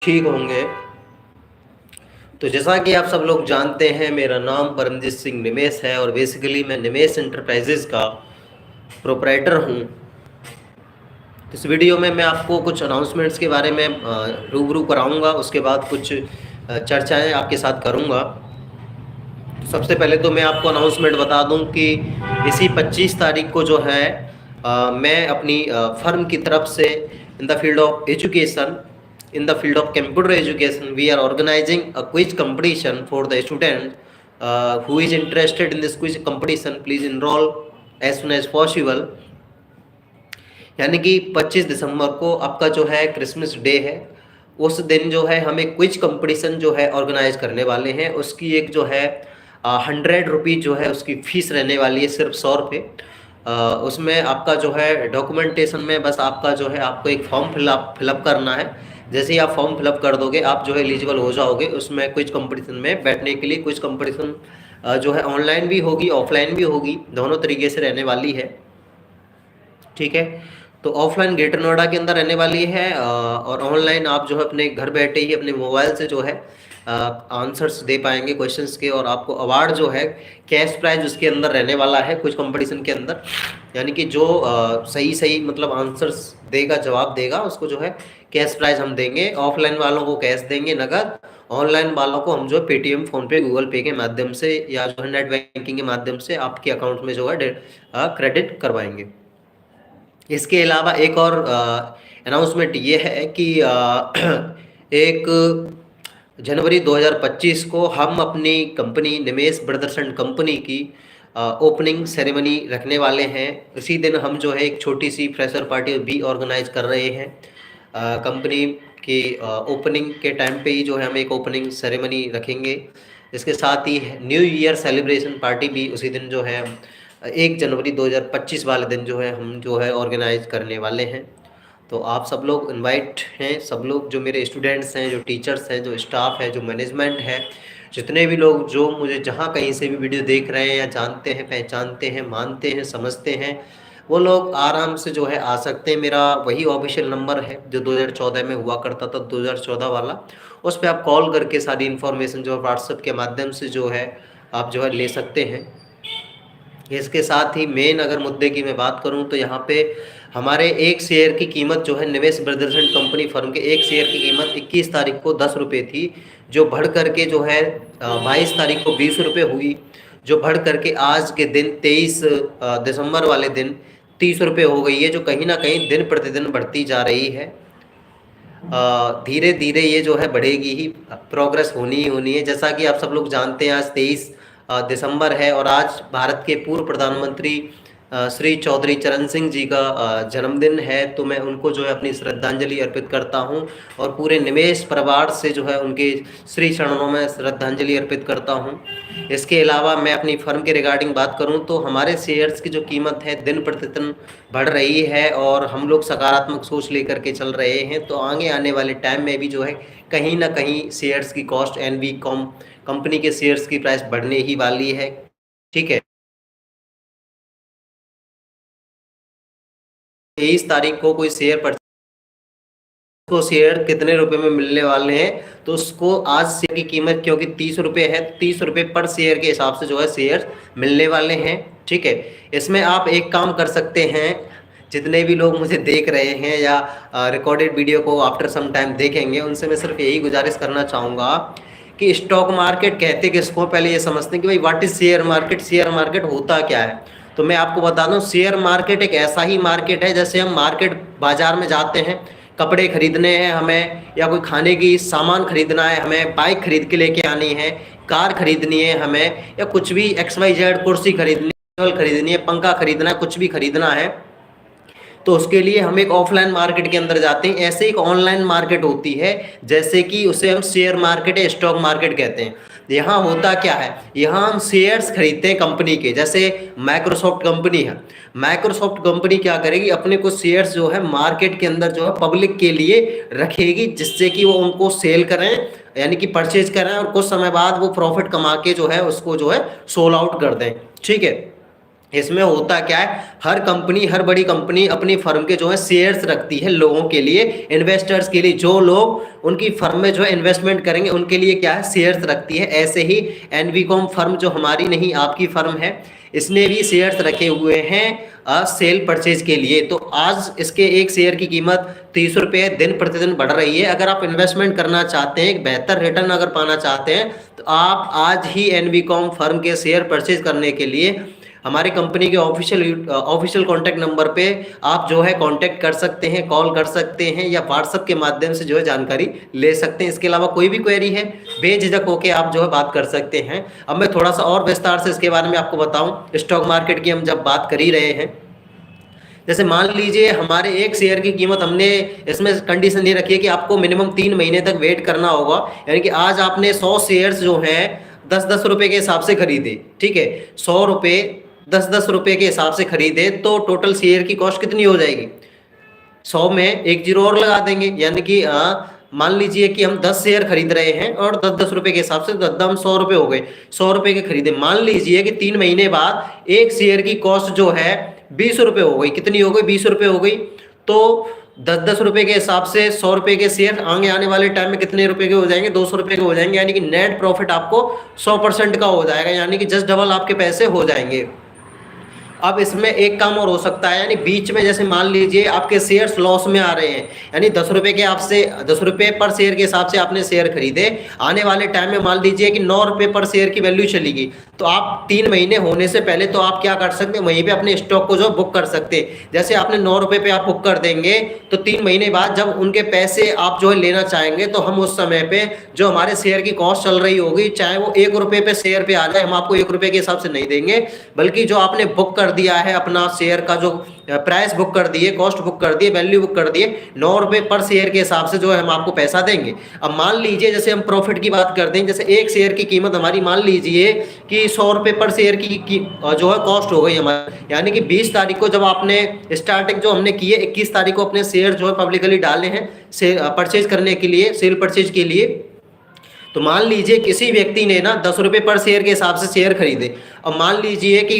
ठीक होंगे। तो जैसा कि आप सब लोग जानते हैं, मेरा नाम परमजीत सिंह निमेश है और बेसिकली मैं निमेश एंटरप्राइजेज का प्रोप्राइटर हूं। इस वीडियो में मैं आपको कुछ अनाउंसमेंट्स के बारे में रूबरू कराऊंगा, उसके बाद कुछ चर्चाएं आपके साथ करूंगा। सबसे पहले तो मैं आपको अनाउंसमेंट बता दूं कि इसी 25 तारीख को जो है मैं अपनी फर्म की तरफ से इन the field of education, in the field of computer education, we are organizing a quiz competition for the student who is interested in this quiz competition. Please enroll as soon as possible. यानी कि 25 दिसंबर को आपका जो है Christmas day है, उस दिन जो है हम एक क्विज कंपटीशन जो है ऑर्गेनाइज करने वाले हैं। उसकी एक जो है 100 रुपीज़ जो है उसकी फ़ीस रहने वाली है, सिर्फ 100 रुपये। उसमें आपका जो है डॉक्यूमेंटेशन में बस आपका जो है आपको एक फॉर्म फिलअप करना है। जैसे ही आप फॉर्म फिलअप कर दोगे आप जो है एलिजिबल हो जाओगे उसमें क्विज कंपटीशन में बैठने के लिए। क्विज कंपटीशन जो है ऑनलाइन भी होगी, ऑफलाइन भी होगी, दोनों तरीके से रहने वाली है। ठीक है, तो ऑफलाइन ग्रेटर नोएडा के अंदर रहने वाली है और ऑनलाइन आप जो है अपने घर बैठे ही अपने मोबाइल से जो है आंसर्स दे पाएंगे क्वेश्चंस के, और आपको अवार्ड जो है कैश प्राइज उसके अंदर रहने वाला है कुछ कंपटीशन के अंदर। यानी कि जो सही मतलब आंसर्स देगा, जवाब देगा, उसको जो है कैश प्राइज हम देंगे। ऑफलाइन वालों को कैश देंगे नगद, ऑनलाइन वालों को हम जो पेटीएम, फोनपे, गूगल पे के माध्यम से या जो है नेट बैंकिंग के माध्यम से आपके अकाउंट में जो है क्रेडिट करवाएंगे। इसके अलावा एक और अनाउंसमेंट ये है कि 1 जनवरी 2025 को हम अपनी company Nimesh brothers and company की ओपनिंग सेरेमनी रखने वाले हैं। इसी दिन हम जो है एक छोटी सी फ्रेशर पार्टी भी ऑर्गेनाइज कर रहे हैं। कंपनी की ओपनिंग के टाइम पे ही जो है हम एक ओपनिंग सेरेमनी रखेंगे। इसके साथ ही न्यू ईयर सेलिब्रेशन पार्टी भी उसी दिन जो है 1 जनवरी 2025 वाले दिन जो है हम जो है ऑर्गेनाइज करने वाले हैं। तो आप सब लोग इनवाइट हैं, सब लोग जो मेरे स्टूडेंट्स हैं, जो टीचर्स हैं, जो स्टाफ है, जो मैनेजमेंट है, जितने भी लोग जो मुझे जहाँ कहीं से भी वीडियो देख रहे हैं या जानते हैं, पहचानते हैं, मानते हैं, समझते हैं, वो लोग आराम से जो है आ सकते हैं। मेरा वही ऑफिशियल नंबर है जो 2014 में हुआ करता था, 2014 वाला। उस पर आप कॉल करके सारी इन्फॉर्मेशन जो व्हाट्सएप के माध्यम से जो है आप जो है ले सकते हैं। इसके साथ ही मेन अगर मुद्दे की मैं बात करूं तो यहाँ पे हमारे एक शेयर की कीमत जो है निवेश ब्रदर्स एंड कंपनी फर्म के एक शेयर की कीमत 21 तारीख को 10 रुपये थी, जो बढ़ करके जो है 22 तारीख को 20 रुपये हुई, जो बढ़ करके आज के दिन 23 दिसंबर वाले दिन 30 रुपये हो गई है, जो कहीं ना कहीं दिन प्रतिदिन बढ़ती जा रही है। धीरे धीरे ये जो है बढ़ेगी ही, प्रोग्रेस होनी ही होनी है। जैसा कि आप सब लोग जानते हैं आज 23 दिसंबर है और आज भारत के पूर्व प्रधानमंत्री श्री चौधरी चरण सिंह जी का जन्मदिन है। तो मैं उनको जो है अपनी श्रद्धांजलि अर्पित करता हूं और पूरे निवेश परिवार से जो है उनके श्री चरणों में श्रद्धांजलि अर्पित करता हूं। इसके अलावा मैं अपनी फर्म के रिगार्डिंग बात करूं तो हमारे शेयर्स की जो कीमत है दिन प्रतिदिन बढ़ रही है और हम लोग सकारात्मक सोच लेकर के चल रहे हैं। तो आगे आने वाले टाइम में भी जो है कहीं ना कहीं शेयर्स की कॉस्ट एनवी कंपनी के शेयर्स की प्राइस बढ़ने ही वाली है। ठीक है, 23 तारीख को कोई शेयर पर को शेयर कितने रुपए में मिलने वाले हैं, तो उसको आज शेयर की कीमत क्योंकि 30 रुपये है, 30 रुपये पर शेयर के हिसाब से जो है शेयर मिलने वाले हैं। ठीक है, इसमें आप एक काम कर सकते हैं, जितने भी लोग मुझे देख रहे हैं या रिकॉर्डेड वीडियो को आफ्टर सम टाइम देखेंगे, उनसे मैं सिर्फ यही गुजारिश करना चाहूँगा कि स्टॉक मार्केट कहते किसको, पहले ये समझते हैं कि भाई what is share market, share market होता क्या है। तो मैं आपको बता दूं, शेयर मार्केट एक ऐसा ही मार्केट है जैसे हम मार्केट बाजार में जाते हैं, कपड़े खरीदने हैं हमें या कोई खाने की सामान खरीदना है हमें, बाइक खरीद के लेके आनी है, कार खरीदनी है हमें, या कुछ भी XYZ कुर्सी खरीदनी है, पंखा खरीदना है, कुछ भी खरीदना है, तो उसके लिए हम एक ऑफलाइन मार्केट के अंदर जाते हैं। ऐसे एक ऑनलाइन मार्केट होती है, जैसे कि उसे हम शेयर मार्केट या स्टॉक मार्केट कहते हैं। यहाँ होता क्या है, यहाँ हम शेयर्स खरीदते हैं कंपनी के। जैसे माइक्रोसॉफ्ट कंपनी है, माइक्रोसॉफ्ट कंपनी क्या करेगी, अपने कुछ शेयर्स जो है मार्केट के अंदर जो है पब्लिक के लिए रखेगी, जिससे कि वो उनको सेल करें, यानी कि परचेज करें, और कुछ समय बाद वो प्रॉफिट कमा के जो है उसको जो है सोल आउट कर दें। ठीक है, इसमें होता क्या है, हर कंपनी, हर बड़ी कंपनी अपनी फर्म के जो है शेयर्स रखती है लोगों के लिए, इन्वेस्टर्स के लिए, जो लोग उनकी फर्म में जो है इन्वेस्टमेंट करेंगे उनके लिए क्या है, शेयर्स रखती है। ऐसे ही एनवीकॉम फर्म जो हमारी नहीं आपकी फर्म है, इसने भी शेयर्स रखे हुए हैं सेल परचेज के लिए। तो आज इसके एक शेयर की कीमत 30 रुपये दिन प्रतिदिन बढ़ रही है। अगर आप इन्वेस्टमेंट करना चाहते हैं, एक बेहतर रिटर्न अगर पाना चाहते हैं, तो आप आज ही एनवीकॉम फर्म के शेयर परचेज करने के लिए हमारी कंपनी के ऑफिशियल कॉन्टैक्ट नंबर पे आप जो है कॉन्टैक्ट कर सकते हैं, कॉल कर सकते हैं, या व्हाट्सएप के माध्यम से जो है जानकारी ले सकते हैं। इसके अलावा कोई भी क्वेरी है, बेझिझक होकर आप जो है बात कर सकते हैं। अब मैं थोड़ा सा और विस्तार से इसके बारे में आपको बताऊं। स्टॉक मार्केट की हम जब बात कर ही रहे हैं, जैसे मान लीजिए हमारे एक शेयर की कीमत, हमने इसमें कंडीशन ये रखी है कि आपको मिनिमम 3 महीने तक वेट करना होगा। यानी कि आज आपने 100 शेयर्स जो हैं 10-10 रुपए के हिसाब से खरीदे, ठीक है, 100 रुपये 10-10 रुपए के हिसाब से खरीदे, तो टोटल शेयर की कॉस्ट कितनी हो जाएगी, 100 में एक जीरो और लगा देंगे। यानी कि मान लीजिए कि हम 10 शेयर खरीद रहे हैं और 10-10 रुपए के हिसाब से 100 रुपए हो गए, 100 रुपए के खरीदे। मान लीजिए कि 3 महीने बाद एक शेयर की कॉस्ट जो है 20 रुपए हो गई। कितनी हो गई, 20 रुपए हो गई। तो 10-10 रुपए के हिसाब से 100 रुपए के शेयर आगे आने वाले टाइम में कितने रुपए के हो जाएंगे, 200 रुपए के हो जाएंगे। यानी कि नेट प्रॉफिट आपको 100% का हो जाएगा, यानी कि जस्ट डबल आपके पैसे हो जाएंगे। अब इसमें एक काम और हो सकता है, यानी बीच में जैसे मान लीजिए आपके शेयर्स लॉस में आ रहे हैं, यानी 10 रुपए के आपसे 10 रुपए पर शेयर के हिसाब से आपने शेयर खरीदे, आने वाले टाइम में मान लीजिए कि 9 रुपए पर शेयर की वैल्यू चली गई, तो आप 3 महीने होने से पहले तो आप क्या कर सकते हैं, वहीं पे अपने स्टॉक को जो बुक कर सकते हैं। जैसे आपने 9 रुपए पे आप बुक कर देंगे, तो 3 महीने बाद जब उनके पैसे आप जो है लेना चाहेंगे, तो हम उस समय पे जो हमारे शेयर की कॉस्ट चल रही होगी, चाहे वो 1 रुपए पे शेयर पे आ जाए, हम आपको 1 रुपए के हिसाब से नहीं देंगे, बल्कि जो आपने बुक कर दिया है अपना शेयर का, जो प्राइस बुक कर दिए, कॉस्ट बुक कर दिए, वैल्यू बुक कर दिए, 9 रुपए पर शेयर के हिसाब से जो है हम आपको पैसा देंगे। अब मान लीजिए जैसे हम प्रॉफिट की बात करते हैं, जैसे एक शेयर की कीमत हमारी मान लीजिए कि 100 रुपए पर शेयर की जो है कॉस्ट हो गई हमारी, यानी कि 20 तारीख को जब आपने स्टार्टिंग जो हमने की है, 21 तारीख को अपने शेयर जो है पब्लिकली डाले हैं परचेज करने के लिए, सेल परचेज के लिए। तो मान लीजिए किसी व्यक्ति ने ना 10 रुपए पर शेयर के हिसाब से शेयर खरीदे, अब मान लीजिए कि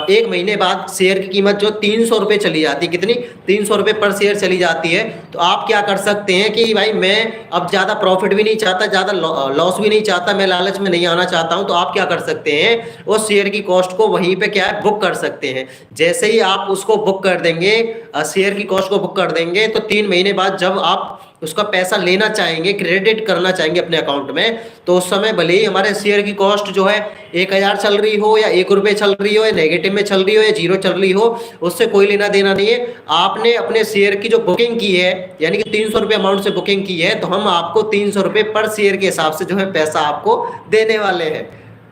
1 महीने बाद शेयर की कीमत जो 300 रुपये चली जाती है, कितनी, 300 रुपये पर शेयर चली जाती है, तो आप क्या कर सकते हैं कि भाई मैं अब ज़्यादा प्रॉफिट भी नहीं चाहता, ज़्यादा लॉस भी नहीं चाहता, मैं लालच में नहीं आना चाहता हूं, तो आप क्या कर सकते हैं, उस शेयर की कॉस्ट को वहीं पे क्या है, बुक कर सकते हैं। जैसे ही आप उसको बुक कर देंगे, शेयर की कॉस्ट को बुक कर देंगे, तो 3 महीने बाद जब आप उसका पैसा लेना चाहेंगे, क्रेडिट करना चाहेंगे अपने अकाउंट में, तो उस समय भले ही हमारे शेयर की कॉस्ट जो है 1000 चल रही हो, या 1 रुपये चल रही हो, या नेगेटिव में चल रही हो, या जीरो चल रही हो, उससे कोई लेना देना नहीं है। आपने अपने शेयर की जो बुकिंग की है, यानी कि 300 रुपये अमाउंट से बुकिंग की है, तो हम आपको 300 रुपये पर शेयर के हिसाब से जो है पैसा आपको देने वाले हैं।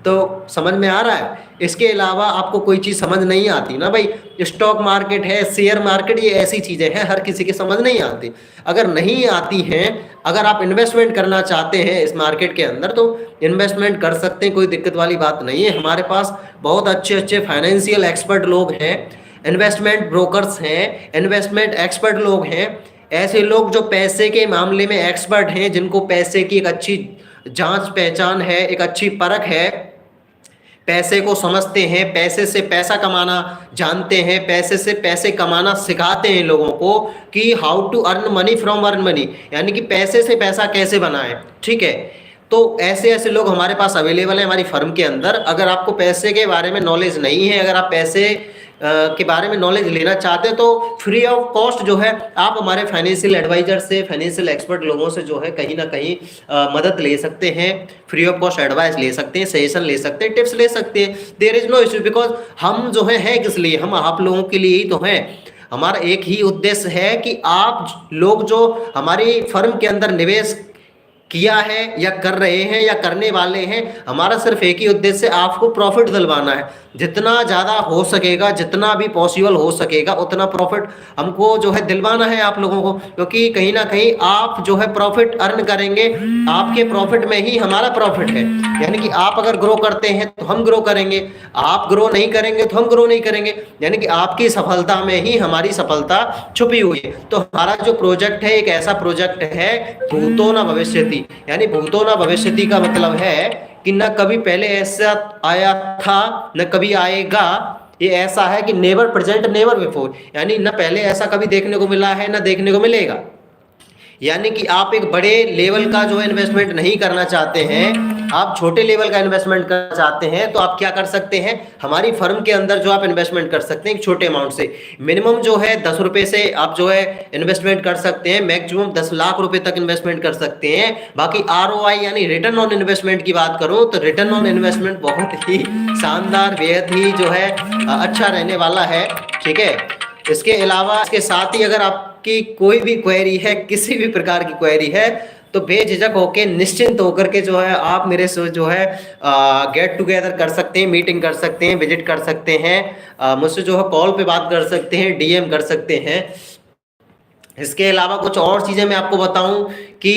तो समझ में आ रहा है। इसके अलावा आपको कोई चीज़ समझ नहीं आती ना भाई, स्टॉक मार्केट है, शेयर मार्केट, ये ऐसी चीज़ें हैं हर किसी की समझ नहीं आती। अगर नहीं आती हैं, अगर आप इन्वेस्टमेंट करना चाहते हैं इस मार्केट के अंदर, तो इन्वेस्टमेंट कर सकते हैं, कोई दिक्कत वाली बात नहीं है। हमारे पास बहुत अच्छे अच्छे फाइनेंशियल एक्सपर्ट लोग हैं, इन्वेस्टमेंट ब्रोकर्स हैं, इन्वेस्टमेंट एक्सपर्ट लोग हैं, ऐसे लोग जो पैसे के मामले में एक्सपर्ट हैं, जिनको पैसे की एक अच्छी जांच पहचान है, एक अच्छी परख है, पैसे को समझते हैं, पैसे से पैसा कमाना जानते हैं, पैसे से पैसे कमाना सिखाते हैं लोगों को कि how to earn money from earn money, यानी कि पैसे से पैसा कैसे बनाएं। ठीक है, तो ऐसे ऐसे लोग हमारे पास अवेलेबल हैं हमारी फर्म के अंदर। अगर आपको पैसे के बारे में नॉलेज नहीं है, अगर आप पैसे के बारे में नॉलेज लेना चाहते हैं, तो फ्री ऑफ कॉस्ट जो है आप हमारे फाइनेंशियल एडवाइजर से, फाइनेंशियल एक्सपर्ट लोगों से जो है कहीं ना कहीं मदद ले सकते हैं, फ्री ऑफ कॉस्ट एडवाइस ले सकते हैं, सजेशन ले सकते हैं, टिप्स ले सकते हैं। There is no issue, because हम जो है किस लिए, हम आप लोगों के लिए ही तो हैं। हमारा एक ही उद्देश्य है कि आप लोग जो हमारी फर्म के अंदर निवेश किया है या कर रहे हैं या करने वाले हैं, हमारा सिर्फ एक ही उद्देश्य है, आपको प्रॉफिट दिलवाना है। जितना ज़्यादा हो सकेगा, जितना भी पॉसिबल हो सकेगा, उतना प्रॉफिट हमको जो है दिलवाना है आप लोगों को, क्योंकि कहीं ना कहीं आप जो है प्रॉफिट अर्न करेंगे, आपके प्रॉफिट में ही हमारा प्रॉफिट है। यानी कि आप अगर ग्रो करते हैं तो हम ग्रो करेंगे, आप ग्रो नहीं करेंगे तो हम ग्रो नहीं करेंगे। यानी कि आपकी सफलता में ही हमारी सफलता छुपी हुई है। तो हमारा जो प्रोजेक्ट है एक ऐसा प्रोजेक्ट है, भूतो न भविष्यति, यानी भूतो न भविष्यति का मतलब है कि न कभी पहले ऐसा आया था, न कभी आएगा, ये ऐसा है कि नेवर प्रेजेंट नेवर बिफोर, यानी ना पहले ऐसा कभी देखने को मिला है ना देखने को मिलेगा। यानी कि आप एक बड़े लेवल का जो है इन्वेस्टमेंट नहीं करना चाहते हैं, आप छोटे लेवल का इन्वेस्टमेंट करना चाहते हैं, तो आप क्या कर सकते हैं, हमारी फर्म के अंदर जो आप इन्वेस्टमेंट कर सकते हैं एक छोटे अमाउंट से, मिनिमम जो है 10 रुपए से आप जो है इन्वेस्टमेंट कर सकते हैं, मैक्सिमम 10 लाख रुपए तक इन्वेस्टमेंट कर सकते हैं। बाकी ROI यानी रिटर्न ऑन इन्वेस्टमेंट की बात करूं तो रिटर्न ऑन इन्वेस्टमेंट बहुत ही शानदार, बेहद ही जो है अच्छा रहने वाला है। ठीक है, इसके अलावा इसके साथ ही अगर आपकी कोई भी क्वेरी है, किसी भी प्रकार की क्वेरी है, तो बेझिझक होके निश्चिंत होकर के जो है आप मेरे से जो है गेट टुगेदर कर सकते हैं, मीटिंग कर सकते हैं, विजिट कर सकते हैं, मुझसे जो है कॉल पे बात कर सकते हैं, DM कर सकते हैं। इसके अलावा कुछ और चीज़ें मैं आपको बताऊं कि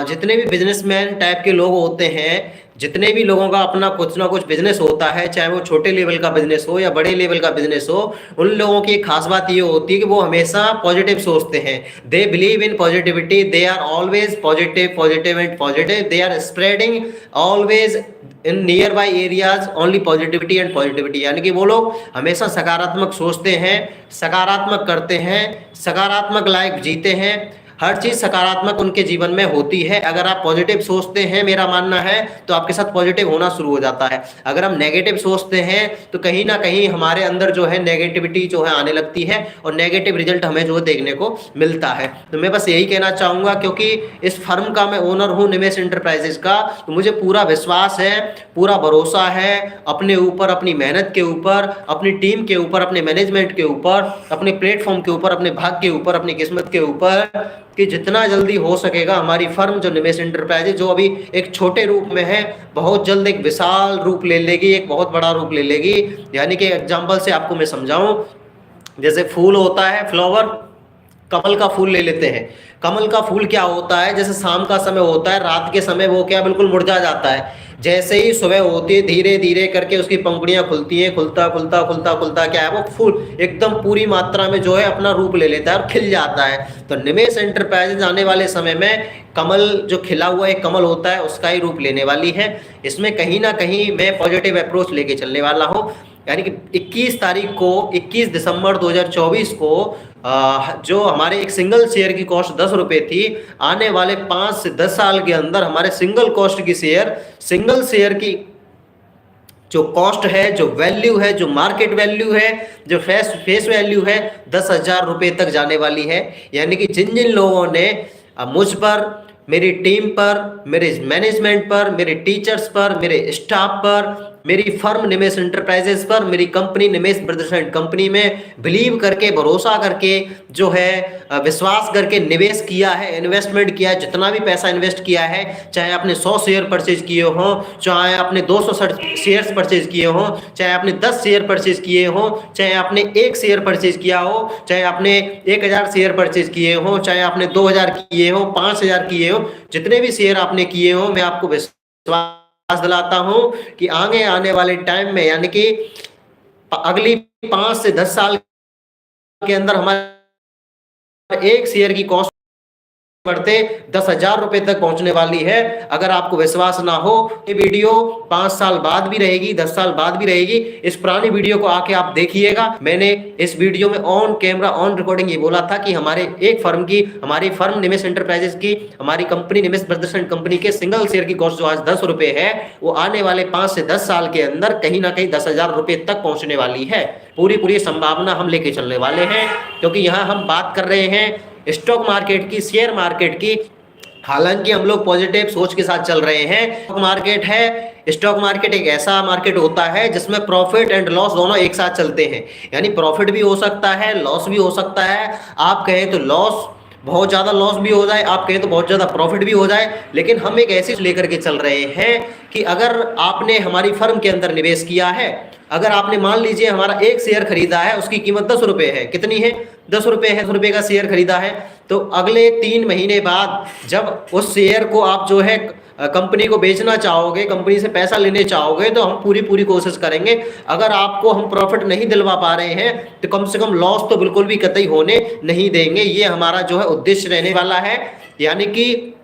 जितने भी बिजनेसमैन टाइप के लोग होते हैं, जितने भी लोगों का अपना कुछ ना कुछ बिजनेस होता है, चाहे वो छोटे लेवल का बिजनेस हो या बड़े लेवल का बिजनेस हो, उन लोगों की एक खास बात ये होती है कि वो हमेशा पॉजिटिव सोचते हैं। They believe in positivity, they are always positive, positive and positive, they are spreading always in nearby areas only positivity and positivity, यानी कि वो लोग हमेशा सकारात्मक सोचते हैं, सकारात्मक करते हैं, सकारात्मक लाइफ जीते हैं, हर चीज सकारात्मक उनके जीवन में होती है। अगर आप पॉजिटिव सोचते हैं, मेरा मानना है, तो आपके साथ पॉजिटिव होना शुरू हो जाता है। अगर हम नेगेटिव सोचते हैं तो कहीं ना कहीं हमारे अंदर जो है नेगेटिविटी जो है आने लगती है और नेगेटिव रिजल्ट हमें जो देखने को मिलता है। तो मैं बस यही कहना चाहूंगा, क्योंकि इस फर्म का मैं ओनर हूं निमेश एंटरप्राइजेस का, तो मुझे पूरा विश्वास है, पूरा भरोसा है अपने ऊपर, अपनी मेहनत के ऊपर, अपनी टीम के ऊपर, अपने मैनेजमेंट के ऊपर, अपने प्लेटफॉर्म के ऊपर, अपने भाग्य के ऊपर, अपनी किस्मत के ऊपर, कि जितना जल्दी हो सकेगा हमारी फर्म जो निमेश एंटरप्राइजेज, जो अभी एक छोटे रूप में है, बहुत जल्द एक विशाल रूप ले लेगी, एक बहुत बड़ा रूप ले लेगी। यानी कि एग्जांपल से आपको मैं समझाऊं, जैसे फूल होता है, फ्लावर, कमल का फूल ले लेते हैं। कमल का फूल क्या होता है, जैसे शाम का समय होता है, रात के समय वो क्या बिल्कुल मुरझा जाता है। जैसे ही सुबह होती है, धीरे धीरे करके उसकी पंखुड़ियां खुलती हैं, खुलता खुलता खुलता खुलता क्या है, वो फूल एकदम पूरी मात्रा में जो है अपना रूप ले लेता है और खिल जाता है। तो निमेश एंटरप्राइजेज आने वाले समय में कमल, जो खिला हुआ एक कमल होता है, उसका ही रूप लेने वाली है। इसमें कहीं ना कहीं मैं पॉजिटिव अप्रोच लेके चलने वाला हूँ। यानी कि 21 तारीख को, 21 दिसंबर 2024 को जो हमारे एक सिंगल शेयर की कॉस्ट 10 रुपये थी, आने वाले 5 से 10 साल के अंदर हमारे सिंगल कॉस्ट की सिंगल शेयर की जो कॉस्ट है, जो वैल्यू है, जो मार्केट वैल्यू है, जो फेस वैल्यू है, 10,000 रुपये तक जाने वाली है। यानी कि जिन जिन लोगों ने मुझ पर, मेरी टीम पर, मेरे मैनेजमेंट पर, मेरे टीचर्स पर, मेरे स्टाफ पर, मेरी फर्म निमेश एंटरप्राइजेस पर, मेरी company Nimesh brothers and company में बिलीव करके, भरोसा करके, जो है विश्वास करके निवेश किया है, इन्वेस्टमेंट किया है, जितना भी पैसा इन्वेस्ट किया है, चाहे आपने 100 शेयर परचेज किए हों, चाहे आपने 200 शेयर्स परचेज किए हों, चाहे आपने 10 शेयर परचेज किए हों, चाहे आपने 1 शेयर परचेज किया हो, चाहे आपने 1000 शेयर परचेज किए हों, चाहे आपने 2000 किए हो, 5000 किए हो, जितने भी शेयर आपने किए हो, मैं आपको विश्वास दिलाता हूं कि आगे आने वाले टाइम में, यानी कि अगली 5 से 10 साल के अंदर हमारे एक शेयर की कॉस्ट बढ़ते 10,000 रुपए तक पहुंचने वाली है। अगर आपको विश्वास ना हो, ये वीडियो 5 साल बाद भी रहेगी, 10 साल बाद भी रहेगी, इस पुरानी वीडियो को आके आप देखिएगा। मैंने इस वीडियो में ऑन कैमरा, ऑन रिकॉर्डिंग ये बोला था कि हमारे एक फर्म की, हमारी फर्म निमेश एंटरप्राइजेस की, हमारी company Nimesh brothers and company के सिंगल शेयर की कॉस्ट जो आज 10 रुपए है, वो आने वाले 5 से 10 साल के अंदर कहीं ना कहीं 10,000 रुपए तक पहुंचने वाली है। पूरी संभावना हम लेके चलने वाले हैं, क्योंकि यहाँ हम बात कर रहे हैं स्टॉक मार्केट की, शेयर मार्केट की। हालांकि हम लोग पॉजिटिव सोच के साथ चल रहे हैं। स्टॉक मार्केट है, स्टॉक मार्केट एक ऐसा मार्केट होता है जिसमें प्रॉफिट एंड लॉस दोनों एक साथ चलते हैं। यानी प्रॉफिट भी हो सकता है, लॉस भी हो सकता है। आप कहें तो लॉस, बहुत ज़्यादा लॉस भी हो जाए, आप कहें तो बहुत ज़्यादा प्रॉफिट भी हो जाए। लेकिन हम एक ऐसी लेकर के चल रहे हैं कि अगर आपने हमारी फर्म के अंदर निवेश किया है, अगर आपने मान लीजिए हमारा एक शेयर खरीदा है, उसकी कीमत 10 रुपये है, कितनी है, 10 रुपये है, 10 रुपये का शेयर खरीदा है, तो अगले 3 महीने बाद जब उस शेयर को आप जो है कंपनी को बेचना चाहोगे, कंपनी से पैसा लेने चाहोगे, तो हम पूरी कोशिश करेंगे। अगर आपको हम प्रॉफिट नहीं दिलवा पा रहे हैं तो कम से कम लॉस तो बिल्कुल भी कतई होने नहीं देंगे। ये हमारा जो है उद्देश्य रहने वाला है। यानी कि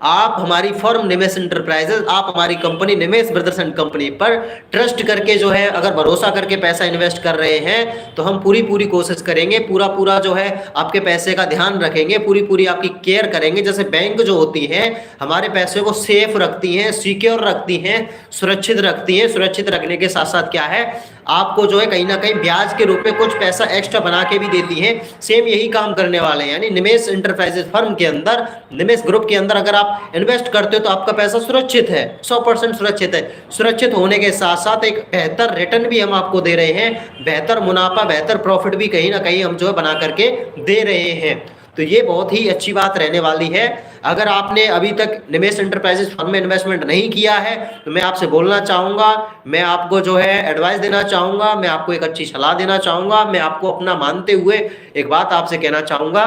आप हमारी फर्म निमेश इंटरप्राइजेज, आप हमारी company Nimesh brothers and company पर ट्रस्ट करके जो है अगर भरोसा करके पैसा इन्वेस्ट कर रहे हैं तो हम पूरी पूरी कोशिश करेंगे, पूरा पूरा जो है आपके पैसे का ध्यान रखेंगे, पूरी पूरी आपकी केयर करेंगे। जैसे बैंक जो होती हैं हमारे पैसे को सेफ रखती हैं, सिक्योर रखती हैं, सुरक्षित रखती हैं। सुरक्षित रखने के साथ साथ क्या है, आपको जो है कहीं ना कहीं ब्याज के रूप में कुछ पैसा एक्स्ट्रा बना के भी देती हैं। सेम यही काम करने वाले हैं, यानी निमेश इंटरप्राइजेज फर्म के अंदर, निमेश ग्रुप के अंदर अगर आप इन्वेस्ट करते हो तो आपका पैसा सुरक्षित है, 100% सुरक्षित है। सुरक्षित होने के साथ साथ एक बेहतर रिटर्न भी हम आपको दे रहे हैं, बेहतर मुनाफा, बेहतर प्रॉफिट भी कहीं ना कहीं हम जो है बना करके दे रहे हैं। तो ये बहुत ही अच्छी बात रहने वाली है। अगर आपने अभी तक निमेश इंटरप्राइजेज फंड में इन्वेस्टमेंट नहीं किया है तो मैं आपसे बोलना चाहूँगा, मैं आपको जो है एडवाइस देना चाहूँगा, मैं आपको एक अच्छी सलाह देना चाहूँगा। मैं आपको अपना मानते हुए एक बात आपसे कहना चाहूँगा,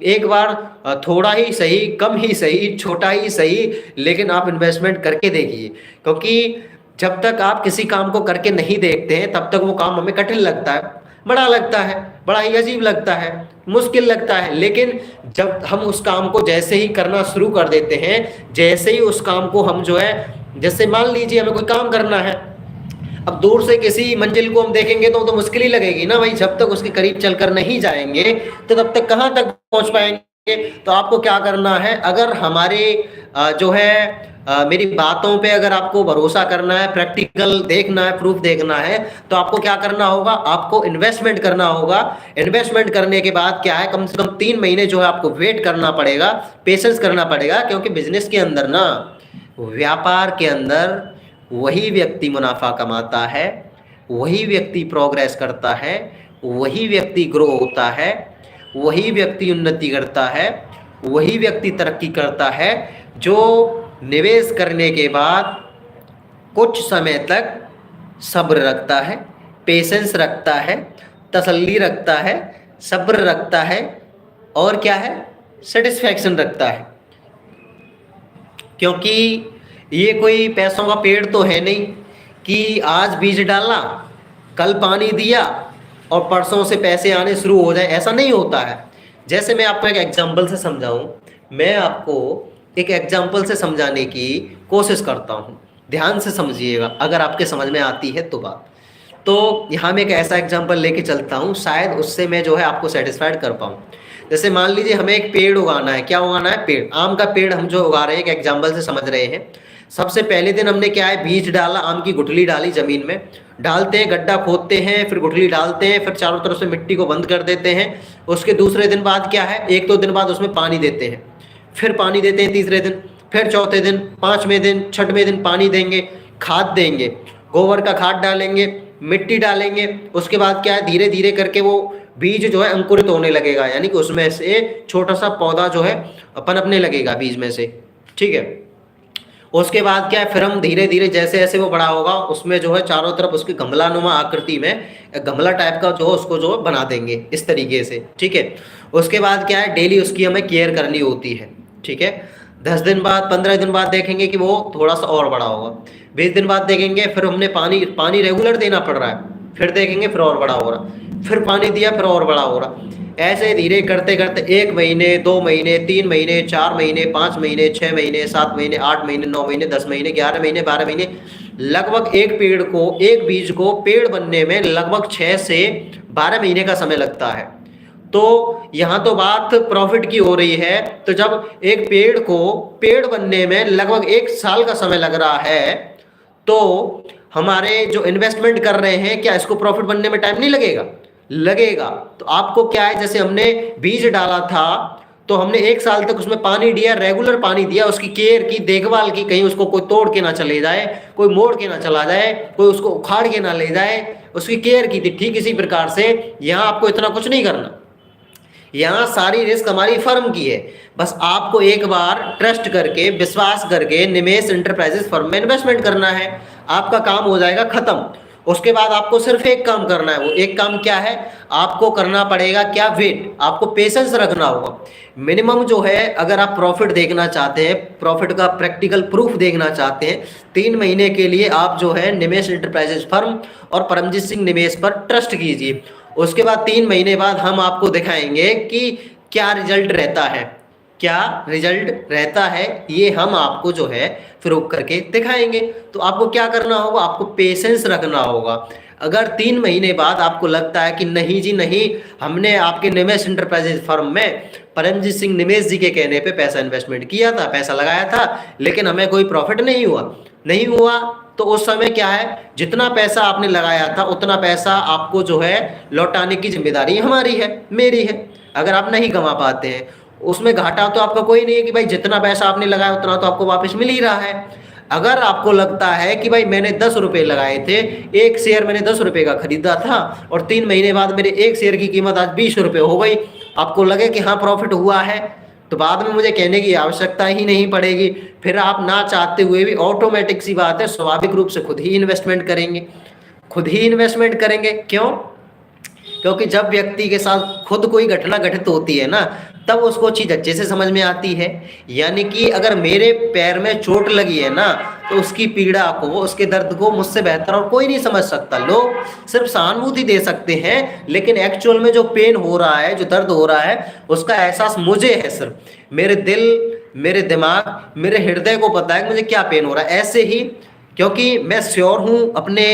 एक बार थोड़ा ही सही, कम ही सही, छोटा ही सही, लेकिन आप इन्वेस्टमेंट करके देखिए। क्योंकि जब तक आप किसी काम को करके नहीं देखते हैं तब तक वो काम हमें कठिन लगता है, बड़ा लगता है, बड़ा ही अजीब लगता है, मुश्किल लगता है। लेकिन जब हम उस काम को जैसे ही करना शुरू कर देते हैं, जैसे ही उस काम को हम जो है, जैसे मान लीजिए हमें कोई काम करना है, अब दूर से किसी मंजिल को हम देखेंगे तो मुश्किल ही लगेगी ना भाई। जब तक उसके करीब चलकर नहीं जाएंगे तो तब तक कहाँ तक पहुंच पाएंगे। तो आपको क्या करना है, अगर हमारे जो है मेरी बातों पे अगर आपको भरोसा करना है, प्रैक्टिकल देखना है, प्रूफ देखना है, तो आपको क्या करना होगा, आपको इन्वेस्टमेंट करना होगा। इन्वेस्टमेंट करने के बाद क्या है, कम से कम 3 महीने जो है आपको वेट करना पड़ेगा, पेशेंस करना पड़ेगा। क्योंकि बिजनेस के अंदर ना, व्यापार के अंदर वही व्यक्ति मुनाफा कमाता है, वही व्यक्ति प्रोग्रेस करता है, वही व्यक्ति ग्रो होता है, वही व्यक्ति उन्नति करता है, वही व्यक्ति तरक्की करता है जो निवेश करने के बाद कुछ समय तक सब्र रखता है, पेशेंस रखता है, तसल्ली रखता है, सब्र रखता है और क्या है, सेटिस्फैक्शन रखता है। क्योंकि ये कोई पैसों का पेड़ तो है नहीं कि आज बीज डाला, कल पानी दिया और परसों से पैसे आने शुरू हो जाए, ऐसा नहीं होता है। जैसे मैं आपको एक एग्जांपल से समझाऊं, मैं आपको एक एग्जांपल से समझाने की कोशिश करता हूं, ध्यान से समझिएगा, अगर आपके समझ में आती है तो बात। तो यहाँ मैं एक ऐसा एग्जांपल लेके चलता हूँ, शायद उससे मैं जो है आपको सेटिस्फाइड कर पाऊँ। जैसे मान लीजिए हमें एक पेड़ उगाना है, क्या उगाना है, पेड़, आम का पेड़ हम जो उगा रहे हैं, एक एग्जाम्पल से समझ रहे हैं। सबसे पहले दिन हमने क्या है, बीज डाला, आम की गुठली डाली, जमीन में डालते हैं, गड्ढा खोदते हैं, फिर गुठली डालते हैं, फिर चारों तरफ से मिट्टी को बंद कर देते हैं। उसके दूसरे दिन बाद क्या है, 1-2 दिन बाद उसमें पानी देते हैं, फिर पानी देते हैं तीसरे दिन, फिर चौथे दिन, 5वें दिन, 6वें दिन पानी देंगे, खाद देंगे, गोबर का खाद डालेंगे, मिट्टी डालेंगे। उसके बाद क्या है, धीरे धीरे करके वो बीज जो है अंकुरित होने लगेगा, यानी कि उसमें से छोटा सा पौधा जो है पनपने लगेगा बीज में से, ठीक है। उसके बाद क्या है, फिर हम धीरे धीरे जैसे जैसे वो बड़ा होगा उसमें जो है चारों तरफ उसकी गमलानुमा आकृति में, गमला टाइप का जो है उसको जो बना देंगे इस तरीके से, ठीक है। उसके बाद क्या है, डेली उसकी हमें केयर करनी होती है, ठीक है। 10 दिन बाद, 15 दिन बाद देखेंगे कि वो थोड़ा सा और बड़ा होगा, 20 दिन बाद देखेंगे फिर हमने पानी रेगुलर देना पड़ रहा है, फिर देखेंगे फिर और बड़ा हो रहा, फिर पानी दिया फिर और बड़ा हो रहा। ऐसे धीरे करते करते 1 महीने, 2 महीने, 3 महीने, 4 महीने, 5 महीने, 6 महीने, 7 महीने, 8 महीने, 9 महीने, 10 महीने, 11 महीने, 12 महीने, लगभग एक पेड़ को, एक बीज को पेड़ बनने में लगभग 6 से 12 महीने का समय लगता है। तो यहाँ तो बात प्रॉफिट की हो रही है। तो जब एक पेड़ को पेड़ बनने में लगभग 1 साल का समय लग रहा है, तो हमारे जो इन्वेस्टमेंट कर रहे हैं, क्या इसको प्रॉफिट बनने में टाइम नहीं लगेगा? लगेगा। तो आपको क्या है, जैसे हमने बीज डाला था तो हमने 1 साल तक उसमें पानी दिया, रेगुलर पानी दिया, उसकी केयर की, देखभाल की, कहीं उसको कोई तोड़ के ना चले जाए, कोई मोड़ के ना चला जाए, कोई उसको उखाड़ के ना ले जाए, उसकी केयर की थी। ठीक इसी प्रकार से यहाँ आपको इतना कुछ नहीं करना, यहाँ सारी रिस्क हमारी फर्म की है। बस आपको एक बार ट्रस्ट करके, विश्वास करके निमेश इंटरप्राइजेस फर्म में इन्वेस्टमेंट करना है, आपका काम हो जाएगा खत्म। उसके बाद आपको सिर्फ एक काम करना है। वो एक काम क्या है, आपको करना पड़ेगा क्या, वेट, आपको पेशेंस रखना होगा। मिनिमम जो है, अगर आप प्रॉफिट देखना चाहते हैं, प्रॉफिट का प्रैक्टिकल प्रूफ देखना चाहते हैं, 3 महीने के लिए आप जो है निमेश इंटरप्राइजेस फर्म और परमजीत सिंह निमेश पर ट्रस्ट कीजिए। उसके बाद 3 महीने बाद हम आपको दिखाएंगे कि क्या रिजल्ट रहता है। क्या रिजल्ट रहता है, ये हम आपको जो है प्रूव करके दिखाएंगे। तो आपको क्या करना होगा, आपको पेशेंस रखना होगा। अगर 3 महीने बाद आपको लगता है कि नहीं जी नहीं, हमने आपके निमेश इंटरप्राइजेज फर्म में परमजीत सिंह निमेश जी के कहने पे पैसा इन्वेस्टमेंट किया था, पैसा लगाया था, लेकिन हमें कोई प्रॉफिट नहीं हुआ, तो उस समय क्या है, जितना पैसा आपने लगाया था उतना पैसा आपको जो है लौटाने की जिम्मेदारी हमारी है, मेरी है। अगर आप नहीं कमा पाते हैं, उसमें घाटा तो आपका कोई नहीं है कि भाई जितना पैसा आपने लगाया उतना तो आपको वापस मिल ही रहा है। अगर आपको लगता है कि भाई मैंने 10 रुपये लगाए थे, एक शेयर मैंने 10 रुपये का खरीदा था और 3 महीने बाद मेरे एक शेयर की कीमत आज 20 रुपये हो गई, आपको लगे कि हाँ प्रॉफिट हुआ है, तो बाद में मुझे कहने की आवश्यकता ही नहीं पड़ेगी। फिर आप ना चाहते हुए भी ऑटोमेटिक सी बात है, स्वाभाविक रूप से खुद ही इन्वेस्टमेंट करेंगे, खुद ही इन्वेस्टमेंट करेंगे। क्यों? क्योंकि जब व्यक्ति के साथ खुद कोई घटना घटित होती है ना, तब उसको चीज़ अच्छे से समझ में आती है। यानी कि अगर मेरे पैर में चोट लगी है ना, तो उसकी पीड़ा को, उसके दर्द को मुझसे बेहतर और कोई नहीं समझ सकता। लोग सिर्फ सहानुभूति दे सकते हैं, लेकिन एक्चुअल में जो पेन हो रहा है, जो दर्द हो रहा है, उसका एहसास मुझे है। सिर्फ मेरे दिल, मेरे दिमाग, मेरे हृदय को पता है कि मुझे क्या पेन हो रहा है। ऐसे ही, क्योंकि मैं श्योर हूँ अपने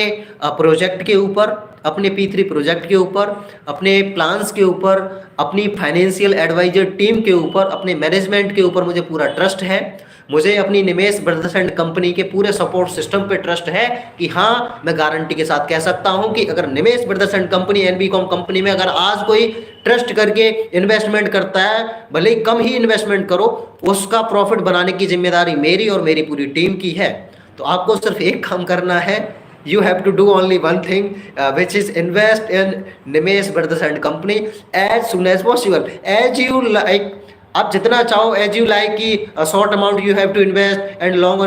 प्रोजेक्ट के ऊपर, अपने P3 प्रोजेक्ट के ऊपर, अपने प्लान्स के ऊपर, अपनी फाइनेंशियल एडवाइजर टीम के ऊपर, अपने मैनेजमेंट के ऊपर मुझे पूरा ट्रस्ट है। मुझे अपनी निमेश ब्रदर्स एंड कंपनी के पूरे सपोर्ट सिस्टम पे ट्रस्ट है कि हाँ, मैं गारंटी के साथ कह सकता हूँ कि अगर निमेश ब्रदर्स एंड कंपनी, एनबीकॉम कंपनी में अगर आज कोई ट्रस्ट करके इन्वेस्टमेंट करता है, भले ही कम ही इन्वेस्टमेंट करो, उसका प्रॉफिट बनाने की जिम्मेदारी मेरी और मेरी पूरी टीम की है। तो आपको सिर्फ एक काम करना है, you have to do only one thing, which is invest in Nimesh Brothers and Company as soon as possible, as you like। आप जितना चाहो, as you like कि short amount you have to invest and long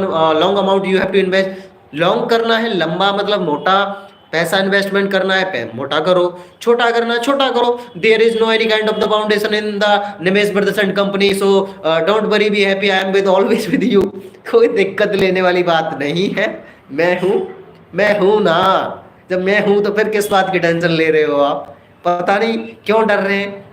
amount you have to invest। Long करना है, लंबा मतलब मोटा पैसा इन्वेस्टमेंट करना है, मोटा करो, छोटा करना है, छोटा करो। There is no any kind of the foundation in the Nimesh brothers and company, so don't worry, be happy, I am with always with you. कोई दिक्कत लेने वाली बात नहीं है, मैं हूं ना। जब मैं हूं तो फिर किस बात की टेंशन ले रहे हो आप? पता नहीं क्यों डर रहे हैं।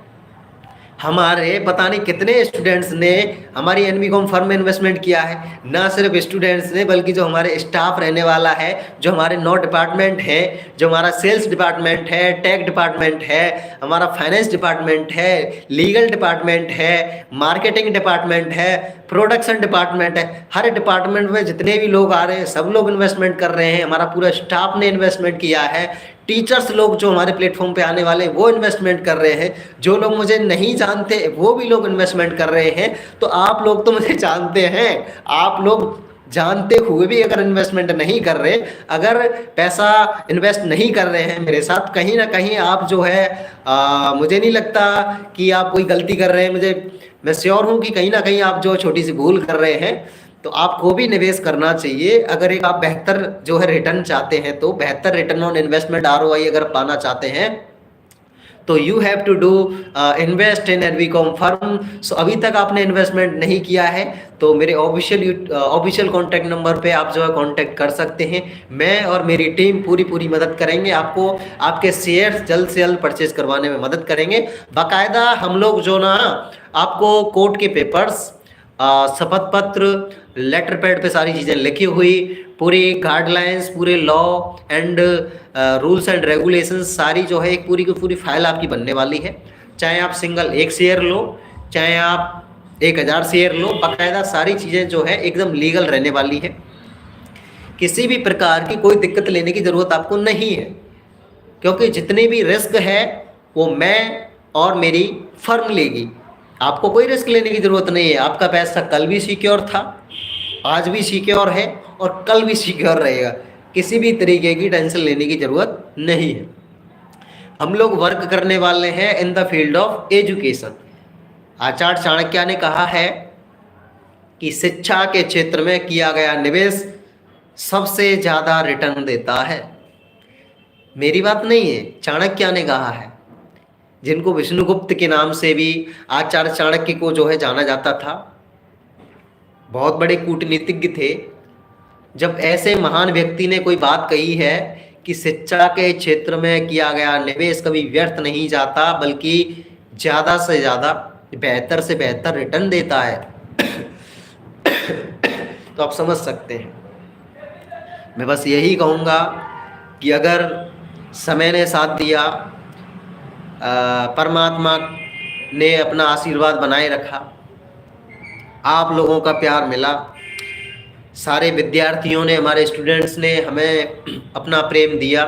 हमारे पता नहीं कितने स्टूडेंट्स ने हमारी एनबीकॉम फर्म में इन्वेस्टमेंट किया है। ना सिर्फ स्टूडेंट्स ने, बल्कि जो हमारे स्टाफ रहने वाला है, जो हमारे 9 डिपार्टमेंट है, जो हमारा सेल्स डिपार्टमेंट है, टेक डिपार्टमेंट है, हमारा फाइनेंस डिपार्टमेंट है, लीगल डिपार्टमेंट है, मार्केटिंग डिपार्टमेंट है, प्रोडक्शन डिपार्टमेंट है। हर डिपार्टमेंट में जितने भी लोग आ रहे हैं, सब लोग इन्वेस्टमेंट कर रहे हैं। हमारा पूरा स्टाफ ने इन्वेस्टमेंट किया है। टीचर्स लोग जो हमारे प्लेटफॉर्म पे आने वाले, वो इन्वेस्टमेंट कर रहे हैं। जो लोग मुझे नहीं जानते, वो भी लोग इन्वेस्टमेंट कर रहे हैं। तो आप लोग तो मुझे जानते हैं, आप लोग जानते हुए भी अगर इन्वेस्टमेंट नहीं कर रहे, अगर पैसा इन्वेस्ट नहीं कर रहे हैं मेरे साथ, कहीं ना कहीं आप जो है मुझे नहीं लगता कि आप कोई गलती कर रहे हैं। मैं श्योर हूँ कि कहीं ना कहीं आप जो छोटी सी भूल कर रहे हैं। तो आपको भी निवेश करना चाहिए। अगर एक आप बेहतर जो है रिटर्न चाहते हैं, तो बेहतर रिटर्न ऑन इन्वेस्टमेंट ROI अगर पाना चाहते हैं, तो you have to do invest in NBCom firm. So अभी तक आपने इन्वेस्टमेंट नहीं किया है, तो मेरे ऑफिशियल कॉन्टैक्ट नंबर पे आप जो है कॉन्टैक्ट कर सकते हैं। मैं और मेरी टीम पूरी मदद करेंगे, आपको आपके शेयर्स जल्द से जल्द परचेज करवाने में मदद करेंगे। बाकायदा हम लोग जो ना आपको कोर्ट के पेपर्स, शपथ पत्र, लेटर पैड पे सारी चीज़ें लिखी हुई, पूरी गाइडलाइंस, पूरे law and rules and regulations, सारी जो है एक पूरी की पूरी फाइल आपकी बनने वाली है। चाहे आप सिंगल 1 शेयर लो, चाहे आप 1000 शेयर लो, बाकायदा सारी चीज़ें जो है एकदम लीगल रहने वाली है। किसी भी प्रकार की कोई दिक्कत लेने की ज़रूरत आपको नहीं है, क्योंकि जितने भी रिस्क है वो मैं और मेरी फर्म लेगी। आपको कोई रिस्क लेने की ज़रूरत नहीं है। आपका पैसा कल भी सिक्योर था, आज भी सिक्योर है और कल भी सिक्योर रहेगा। किसी भी तरीके की टेंशन लेने की ज़रूरत नहीं है। हम लोग वर्क करने वाले हैं in the field of education. Acharya Chanakya ने कहा है कि शिक्षा के क्षेत्र में किया गया निवेश सबसे ज़्यादा रिटर्न देता है। मेरी बात नहीं है, चाणक्य ने कहा है, जिनको विष्णुगुप्त के नाम से भी आचार्य चाणक्य को जो है जाना जाता था। बहुत बड़े कूटनीतिज्ञ थे। जब ऐसे महान व्यक्ति ने कोई बात कही है कि शिक्षा के क्षेत्र में किया गया निवेश कभी व्यर्थ नहीं जाता, बल्कि ज़्यादा से ज़्यादा बेहतर से बेहतर रिटर्न देता है तो आप समझ सकते हैं। मैं बस यही कहूँगा कि अगर समय ने साथ दिया, परमात्मा ने अपना आशीर्वाद बनाए रखा, आप लोगों का प्यार मिला, सारे विद्यार्थियों ने, हमारे स्टूडेंट्स ने हमें अपना प्रेम दिया,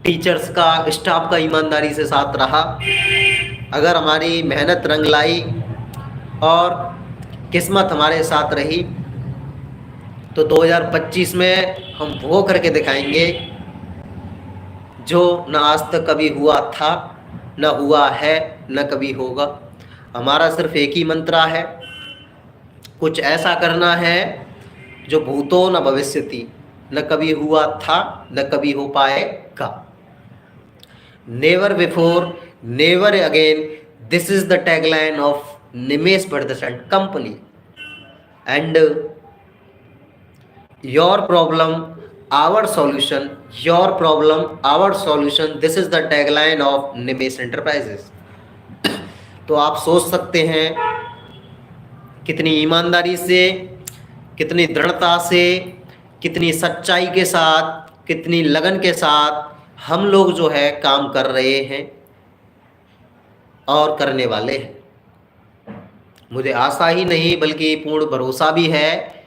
टीचर्स का, स्टाफ का ईमानदारी से साथ रहा, अगर हमारी मेहनत रंग लाई और किस्मत हमारे साथ रही तो 2025 में हम वो करके दिखाएंगे जो न आज तक कभी हुआ था, न हुआ है, न कभी होगा। हमारा सिर्फ एक ही मंत्रा है, कुछ ऐसा करना है जो भूतो न भविष्यति, न कभी हुआ था, न कभी हो पाएगा। Never before, never again, this is the tagline of Nimesh brothers and company. And your problem our solution, your problem our solution, this is the tagline of Nimesh enterprises. तो आप सोच सकते हैं कितनी ईमानदारी से, कितनी दृढ़ता से, कितनी सच्चाई के साथ, कितनी लगन के साथ हम लोग जो है काम कर रहे हैं और करने वाले हैं। मुझे आशा ही नहीं बल्कि पूर्ण भरोसा भी है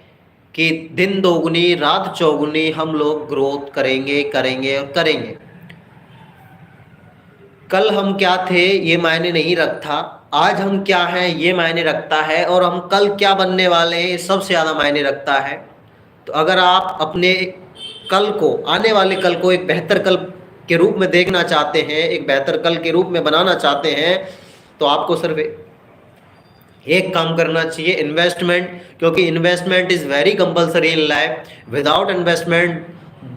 कि दिन दोगुनी रात चौगुनी हम लोग ग्रोथ करेंगे, करेंगे और करेंगे। कल हम क्या थे ये मायने नहीं रखता, आज हम क्या हैं ये मायने रखता है, और हम कल क्या बनने वाले हैं सबसे ज़्यादा मायने रखता है। तो अगर आप अपने कल को, आने वाले कल को एक बेहतर कल के रूप में देखना चाहते हैं, एक बेहतर कल के रूप में बनाना चाहते हैं, तो आपको सिर्फ एक काम करना चाहिए, इन्वेस्टमेंट। क्योंकि investment is very compulsory in life. Without investment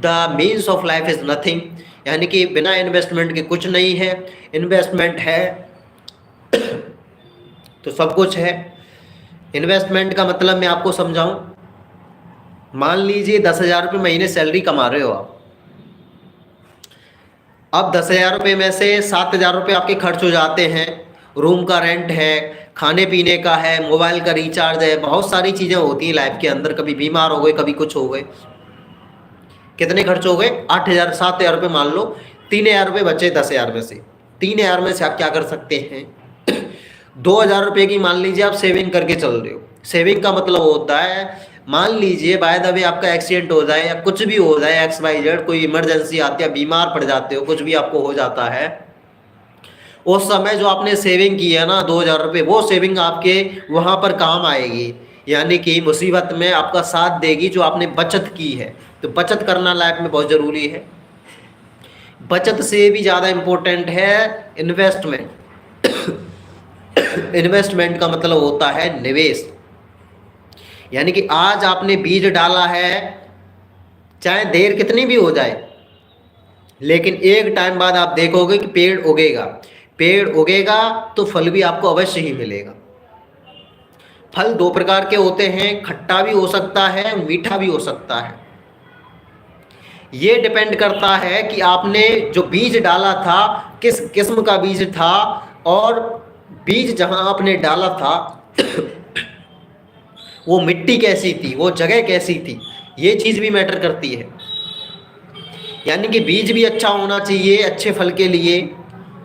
the means of life is nothing. यानी कि बिना इन्वेस्टमेंट के कुछ नहीं है, इन्वेस्टमेंट है तो सब कुछ है। इन्वेस्टमेंट का मतलब मैं आपको समझाऊं, मान लीजिए 10,000 रुपये महीने सैलरी कमा रहे हो आप। अब 10,000 रुपये में से 7,000 रुपये आपके खर्च हो जाते हैं, रूम का रेंट है, खाने पीने का है, मोबाइल का रिचार्ज है, बहुत सारी चीज़ें होती हैं लाइफ के अंदर। कभी बीमार हो गए, कभी कुछ हो गए, कितने खर्च हो गए? 8,000, 7,000 रुपये मान लो, 3,000 रुपये बचे 10,000 में से। 3,000 में से आप क्या कर सकते हैं 2,000 रुपये की मान लीजिए आप सेविंग करके चल रहे हो। सेविंग का मतलब होता है, मान लीजिए बाय द वे आपका एक्सीडेंट हो जाए या कुछ भी हो जाए, XYZ कोई इमरजेंसी आती है, बीमार पड़ जाते हो, कुछ भी आपको हो जाता है, उस समय जो आपने सेविंग की है ना 2,000 रुपये, वो सेविंग आपके वहाँ पर काम आएगी। यानी कि मुसीबत में आपका साथ देगी जो आपने बचत की है। तो बचत करना लाइफ में बहुत ज़रूरी है। बचत से भी ज़्यादा इम्पोर्टेंट है इन्वेस्टमेंट। इन्वेस्टमेंट का मतलब होता है निवेश। यानी कि आज आपने बीज डाला है, चाहे देर कितनी भी हो जाए, लेकिन एक टाइम बाद आप देखोगे कि पेड़ उगेगा। पेड़ उगेगा तो फल भी आपको अवश्य ही मिलेगा। फल दो प्रकार के होते हैं, खट्टा भी हो सकता है, मीठा भी हो सकता है। ये डिपेंड करता है कि आपने जो बीज डाला था किस किस्म का बीज था, और बीज जहां आपने डाला था वो मिट्टी कैसी थी, वो जगह कैसी थी, ये चीज़ भी मैटर करती है। यानी कि बीज भी अच्छा होना चाहिए अच्छे फल के लिए,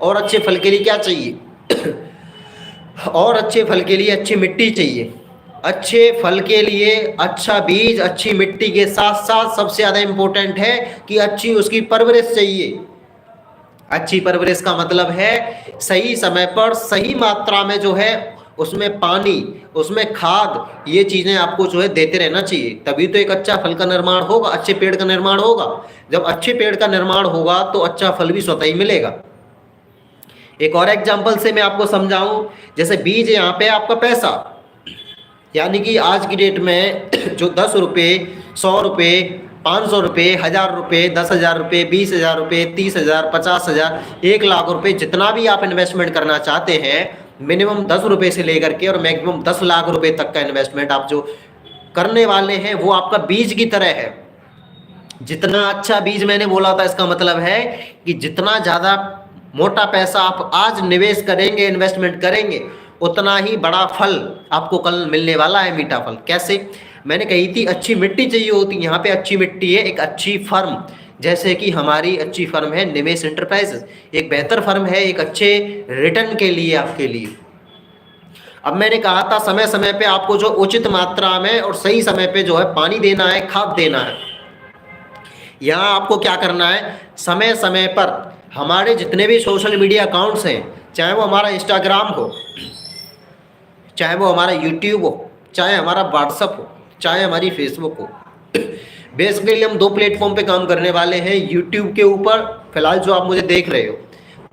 और अच्छे फल के लिए क्या चाहिए और अच्छे फल के लिए अच्छी मिट्टी चाहिए। अच्छे फल के लिए अच्छा बीज, अच्छी मिट्टी के साथ साथ सबसे ज़्यादा इम्पोर्टेंट है कि अच्छी उसकी परवरिश चाहिए। अच्छी परवरिश का मतलब है सही समय पर सही मात्रा में जो है उसमें पानी, उसमें खाद, ये चीज़ें आपको जो है देते रहना चाहिए। तभी तो एक अच्छा फल का निर्माण होगा, अच्छे पेड़ का निर्माण होगा। जब अच्छे पेड़ का निर्माण होगा तो अच्छा फल भी स्वतः ही मिलेगा। एक और एग्जाम्पल से मैं आपको समझाऊं, जैसे बीज यहाँ पे आपका पैसा, यानी कि आज की डेट में जो 10 रुपये, 100 रुपये, 500 रुपये, 1,000 रुपये, 10,000 रुपये, 20,000 रुपये, 30,000, 50,000, 1,00,000 रुपये, जितना भी आप इन्वेस्टमेंट करना चाहते हैं, मिनिमम 10 रुपये से लेकर के और मैक्सिमम 10 लाख रुपये तक का इन्वेस्टमेंट आप जो करने वाले हैं वो आपका बीज की तरह है। जितना अच्छा बीज, मैंने बोला था, इसका मतलब है कि जितना ज़्यादा मोटा पैसा आप आज निवेश करेंगे, इन्वेस्टमेंट करेंगे, उतना ही बड़ा फल आपको कल मिलने वाला है, मीठा फल। कैसे? मैंने कही थी अच्छी मिट्टी चाहिए होती, यहाँ पे अच्छी मिट्टी है, एक अच्छी फर्म, जैसे कि हमारी अच्छी फर्म है निवेश एंटरप्राइजेस, एक बेहतर फर्म है एक अच्छे रिटर्न के लिए आपके लिए। अब मैंने कहा था समय समय पे आपको जो उचित मात्रा में और सही समय पे जो है पानी देना है, खाद देना है। यहाँ आपको क्या करना है, समय समय पर हमारे जितने भी सोशल मीडिया अकाउंट्स हैं, चाहे वो हमारा इंस्टाग्राम हो, चाहे वो हमारा यूट्यूब हो, चाहे हमारा व्हाट्सअप हो, चाहे हमारी फेसबुक हो, बेसिकली हम 2 प्लेटफॉर्म पे काम करने वाले हैं। यूट्यूब के ऊपर फिलहाल जो आप मुझे देख रहे हो,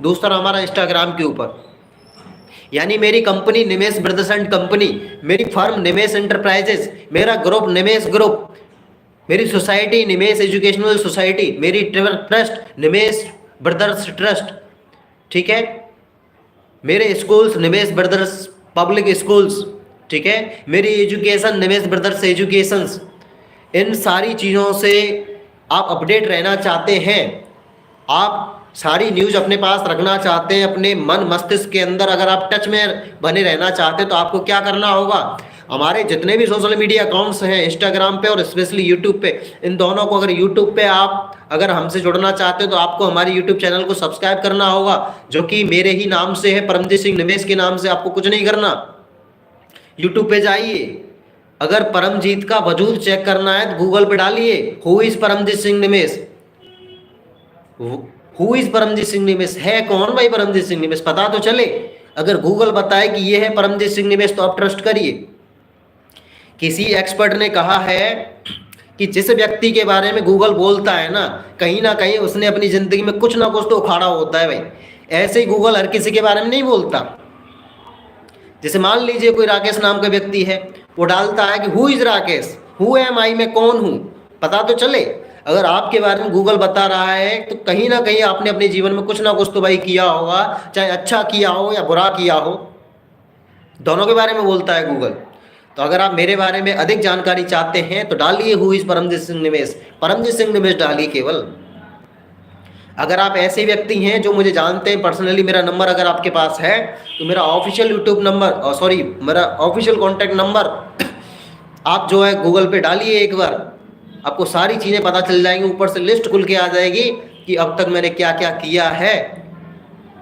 दूसरा हमारा इंस्टाग्राम के ऊपर। यानी मेरी company Nimesh brothers and company, मेरी फर्म निमेश एंटरप्राइजेस, मेरा ग्रुप निमेश ग्रुप, मेरी सोसाइटी निमेश एजुकेशनल सोसाइटी, मेरी ट्रस्ट निमेश ब्रदर्स ट्रस्ट, ठीक है, मेरे स्कूल्स निमेश ब्रदर्स पब्लिक स्कूल्स, ठीक है, मेरी एजुकेशन निमेश ब्रदर्स एजुकेशंस। इन सारी चीज़ों से आप अपडेट रहना चाहते हैं, आप सारी न्यूज़ अपने पास रखना चाहते हैं अपने मन मस्तिष्क के अंदर, अगर आप टच में बने रहना चाहते हैं तो आपको क्या करना होगा, हमारे जितने भी सोशल मीडिया अकाउंट्स हैं इंस्टाग्राम पे और स्पेशली यूट्यूब पे, इन दोनों को अगर यूट्यूब पे आप अगर हमसे जुड़ना चाहते हो तो आपको हमारे यूट्यूब चैनल को सब्सक्राइब करना होगा, जो कि मेरे ही नाम से है, परमजीत सिंह निमेश के नाम से। आपको कुछ नहीं करना, यूट्यूब पे जाइए, अगर परमजीत का वजूद चेक करना है तो गूगल पे डालिए who is Paramjeet Singh Nimesh, who is Paramjeet Singh Nimesh, है कौन भाई परमजीत सिंह निमेश, पता तो चले। अगर गूगल बताए कि ये है परमजीत सिंह निमेश तो आप ट्रस्ट करिए। किसी एक्सपर्ट ने कहा है कि जिस व्यक्ति के बारे में गूगल बोलता है ना कहीं उसने अपनी जिंदगी में कुछ ना कुछ तो उखाड़ा होता है भाई। ऐसे ही गूगल हर किसी के बारे में नहीं बोलता। जैसे मान लीजिए कोई राकेश नाम का व्यक्ति है, वो डालता है कि who is Rakesh, who am I, मैं कौन हूँ, पता तो चले। अगर आपके बारे में गूगल बता रहा है तो कहीं ना कहीं आपने अपने जीवन में कुछ ना कुछ तो भाई किया होगा, चाहे अच्छा किया हो या बुरा किया हो, दोनों के बारे में बोलता है गूगल। तो अगर आप मेरे बारे में अधिक जानकारी चाहते हैं तो डालिए हु इज परमजीत सिंह निमेश, परमजीत सिंह निमेश डालिए केवल। अगर आप ऐसे व्यक्ति हैं जो मुझे जानते हैं पर्सनली, मेरा नंबर अगर आपके पास है तो मेरा ऑफिशियल यूट्यूब नंबर मेरा ऑफिशियल कॉन्टैक्ट नंबर आप जो है गूगल पे डालिए एक बार, आपको सारी चीज़ें पता चल जाएंगी, ऊपर से लिस्ट खुल के आ जाएगी कि अब तक मैंने क्या क्या किया है,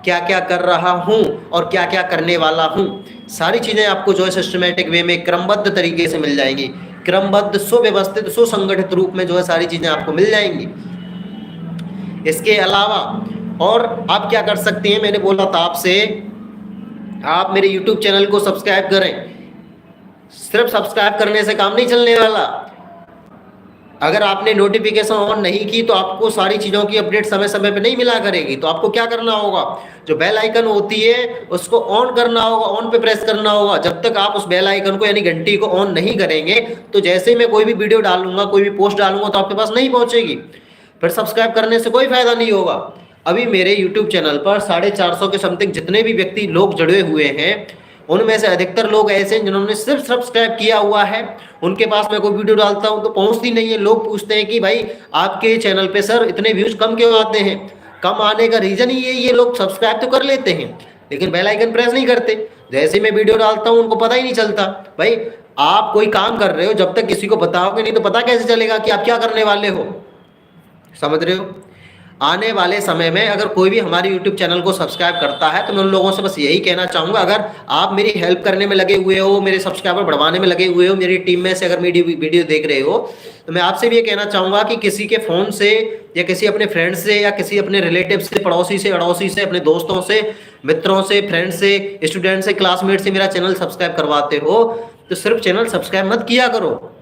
क्या क्या कर रहा हूँ और क्या क्या करने वाला हूँ। सारी चीज़ें आपको जो है सिस्टमेटिक वे में क्रमबद्ध तरीके से मिल जाएंगी, क्रमबद्ध सुव्यवस्थित सुसंगठित रूप में जो है सारी चीज़ें आपको मिल जाएंगी। इसके अलावा और आप क्या कर सकते हैं, मैंने बोला था आपसे, आप मेरे YouTube चैनल को सब्सक्राइब करें। सिर्फ सब्सक्राइब करने से काम नहीं चलने वाला, अगर आपने नोटिफिकेशन ऑन नहीं की तो आपको सारी चीज़ों की अपडेट समय समय पे नहीं मिला करेगी। तो आपको क्या करना होगा, जो बेल आइकन होती है उसको ऑन करना होगा, ऑन पे प्रेस करना होगा। जब तक आप उस बेल आइकन को यानी घंटी को ऑन नहीं करेंगे तो जैसे ही मैं कोई भी वीडियो डालूंगा, कोई भी पोस्ट डालूंगा तो आपके पास नहीं पहुंचेगी। फिर सब्सक्राइब करने से कोई फायदा नहीं होगा। अभी मेरे यूट्यूब चैनल पर 450 के समथिंग जितने भी व्यक्ति लोग जुड़े हुए हैं, उनमें से अधिकतर लोग ऐसे हैं जिन्होंने सिर्फ सब्सक्राइब किया हुआ है। उनके पास मैं कोई वीडियो डालता हूं तो पहुंचती नहीं है। लोग पूछते हैं कि भाई आपके चैनल पे सर इतने व्यूज कम क्यों आते हैं। कम आने का रीजन ही ये लोग सब्सक्राइब तो कर लेते हैं लेकिन बेल आइकन प्रेस नहीं करते। जैसे मैं वीडियो डालता हूं उनको पता ही नहीं चलता। भाई आप कोई काम कर रहे हो, जब तक किसी को बताओगे नहीं तो पता कैसे चलेगा कि आप क्या करने वाले हो, समझ रहे हो। आने वाले समय में अगर कोई भी हमारे YouTube चैनल को सब्सक्राइब करता है तो मैं उन लोगों से बस यही कहना चाहूँगा, अगर आप मेरी हेल्प करने में लगे हुए हो, मेरे सब्सक्राइबर बढ़वाने में लगे हुए हो, मेरी टीम में से अगर मेरी वीडियो देख रहे हो, तो मैं आपसे भी ये कहना चाहूँगा कि किसी के फ़ोन से या किसी अपने फ्रेंड से या किसी अपने रिलेटिव से, पड़ोसी से, अड़ोसी से, अपने दोस्तों से, मित्रों से, फ्रेंड से, स्टूडेंट से, क्लासमेट से मेरा चैनल सब्सक्राइब करवाते हो तो सिर्फ चैनल सब्सक्राइब मत किया करो,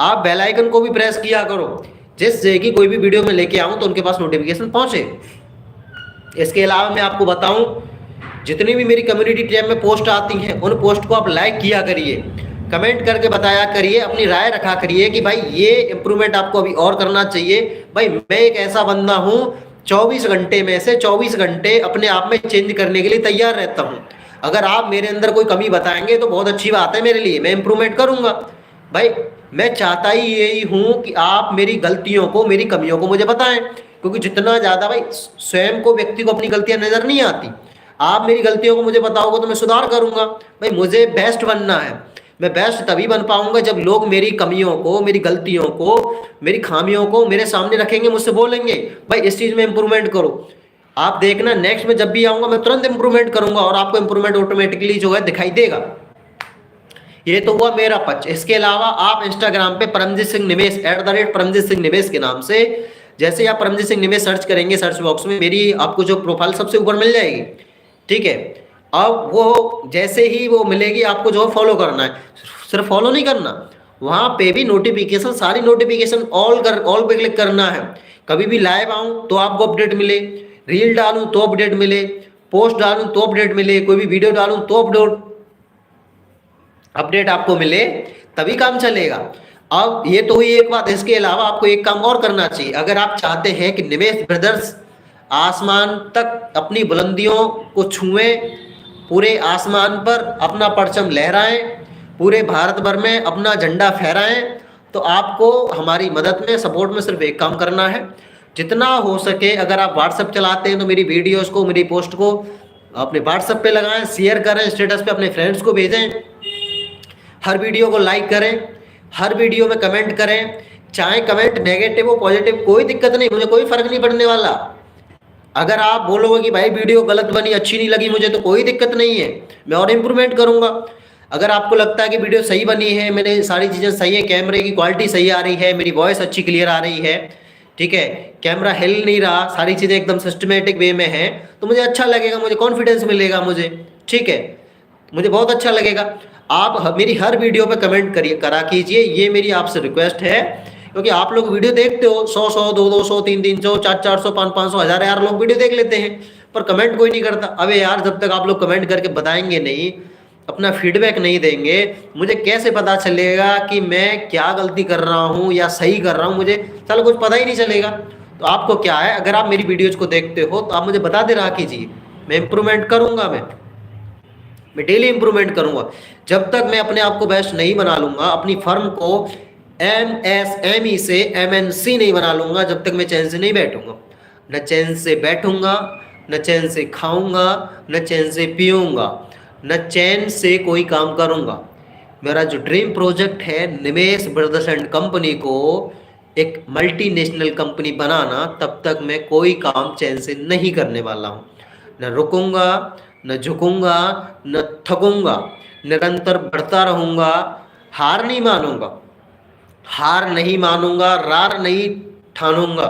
आप बेल आइकन को भी प्रेस किया करो, जिससे कि कोई भी वीडियो में लेके आऊँ तो उनके पास नोटिफिकेशन पहुँचे। इसके अलावा मैं आपको बताऊं, जितनी भी मेरी कम्युनिटी टैब में पोस्ट आती हैं उन पोस्ट को आप लाइक किया करिए, कमेंट करके बताया करिए, अपनी राय रखा करिए कि भाई ये इम्प्रूवमेंट आपको अभी और करना चाहिए। भाई मैं एक ऐसा बंदा हूँ 24 घंटे में से 24 घंटे अपने आप में चेंज करने के लिए तैयार रहता हूँ। अगर आप मेरे अंदर कोई कमी बताएंगे तो बहुत अच्छी बात है मेरे लिए, मैं इम्प्रूवमेंट करूँगा। भाई मैं चाहता ही यही हूँ कि आप मेरी गलतियों को, मेरी कमियों को मुझे बताएं, क्योंकि जितना ज़्यादा भाई स्वयं को, व्यक्ति को अपनी गलतियां नज़र नहीं आती। आप मेरी गलतियों को मुझे बताओगे तो मैं सुधार करूंगा। भाई मुझे बेस्ट बनना है, मैं बेस्ट तभी बन पाऊंगा जब लोग मेरी कमियों को, मेरी गलतियों को, मेरी खामियों को मेरे सामने रखेंगे, मुझसे बोलेंगे भाई इस चीज़ में इंप्रूवमेंट करो। आप देखना नेक्स्ट में जब भी आऊँगा मैं तुरंत इंप्रूवमेंट करूंगा और आपको इंप्रूवमेंट ऑटोमेटिकली जो है दिखाई देगा। ये तो हुआ मेरा पक्ष। इसके अलावा आप इंस्टाग्राम पे परमजीत सिंह निवेश @परमजीत सिंह निवेश के नाम से, जैसे आप परमजीत सिंह निवेश सर्च करेंगे सर्च बॉक्स में, मेरी आपको जो प्रोफाइल सबसे ऊपर मिल जाएगी, ठीक है। अब वो जैसे ही वो मिलेगी आपको जो फॉलो करना है, सिर्फ फॉलो नहीं करना, वहाँ पे भी नोटिफिकेशन, सारी नोटिफिकेशन ऑल पे क्लिक करना है। कभी भी लाइव आऊँ तो आपको अपडेट मिले, रील डालूँ तो अपडेट मिले, पोस्ट डालूँ तो अपडेट मिले, कोई भी वीडियो डालूँ तो अपडेट आपको मिले, तभी काम चलेगा। अब ये तो हुई एक बात। इसके अलावा आपको एक काम और करना चाहिए। अगर आप चाहते हैं कि निवेश ब्रदर्स आसमान तक अपनी बुलंदियों को छुएं, पूरे आसमान पर अपना परचम लहराएं, पूरे भारत भर में अपना झंडा फहराएं, तो आपको हमारी मदद में, सपोर्ट में सिर्फ एक काम करना है। जितना हो सके, अगर आप व्हाट्सएप चलाते हैं तो मेरी वीडियोस को, मेरी पोस्ट को अपने व्हाट्सएप पे लगाएं, शेयर करें, स्टेटस पे अपने फ्रेंड्स को भेजें, हर वीडियो को लाइक करें, हर वीडियो में कमेंट करें। चाहे कमेंट नेगेटिव हो पॉजिटिव, कोई दिक्कत नहीं, मुझे कोई फर्क नहीं पड़ने वाला। अगर आप बोलोगे कि भाई वीडियो गलत बनी, अच्छी नहीं लगी मुझे, तो कोई दिक्कत नहीं है, मैं और इम्प्रूवमेंट करूंगा। अगर आपको लगता है कि वीडियो सही बनी है, मेरे सारी चीज़ें सही है, कैमरे की क्वालिटी सही आ रही है, मेरी वॉइस अच्छी क्लियर आ रही है, ठीक है, कैमरा हिल नहीं रहा, सारी चीज़ें एकदम सिस्टमेटिक वे में हैं, तो मुझे अच्छा लगेगा, मुझे कॉन्फिडेंस मिलेगा मुझे, ठीक है, मुझे बहुत अच्छा लगेगा। आप मेरी हर वीडियो पे कमेंट करा कीजिए, ये मेरी आपसे रिक्वेस्ट है। क्योंकि आप लोग वीडियो देखते हो, 100 200 300 400 500 1000 यार लोग वीडियो देख लेते हैं, पर कमेंट कोई नहीं करता। अबे यार, जब तक आप लोग कमेंट करके बताएंगे नहीं, अपना फीडबैक नहीं देंगे, मुझे कैसे पता चलेगा कि मैं क्या गलती कर रहा हूँ या सही कर रहा हूँ? मुझे चलो कुछ पता ही नहीं चलेगा। तो आपको क्या है, अगर आप मेरी वीडियोज़ को देखते हो तो आप मुझे बता दे रहा कीजिए, मैं इम्प्रूवमेंट करूँगा, मैं डेली इम्प्रूवमेंट करूँगा। जब तक मैं अपने आप को बेस्ट नहीं बना लूँगा, अपनी फर्म को MSME से MNC नहीं बना लूँगा, जब तक मैं चैन से नहीं बैठूँगा। न चैन से बैठूँगा, न चैन से खाऊँगा, न चैन से पीऊँगा, न चैन से कोई काम करूँगा। मेरा जो ड्रीम प्रोजेक्ट है निवेश ब्रदर्स एंड कंपनी को एक मल्टीनेशनल कंपनी बनाना, तब तक मैं कोई काम चैन से नहीं करने वाला हूँ। न रुकूँगा, न झुकूँगा, न थकूँगा, निरंतर बढ़ता रहूँगा, हार नहीं मानूँगा, हार नहीं मानूँगा, रार नहीं ठानूँगा,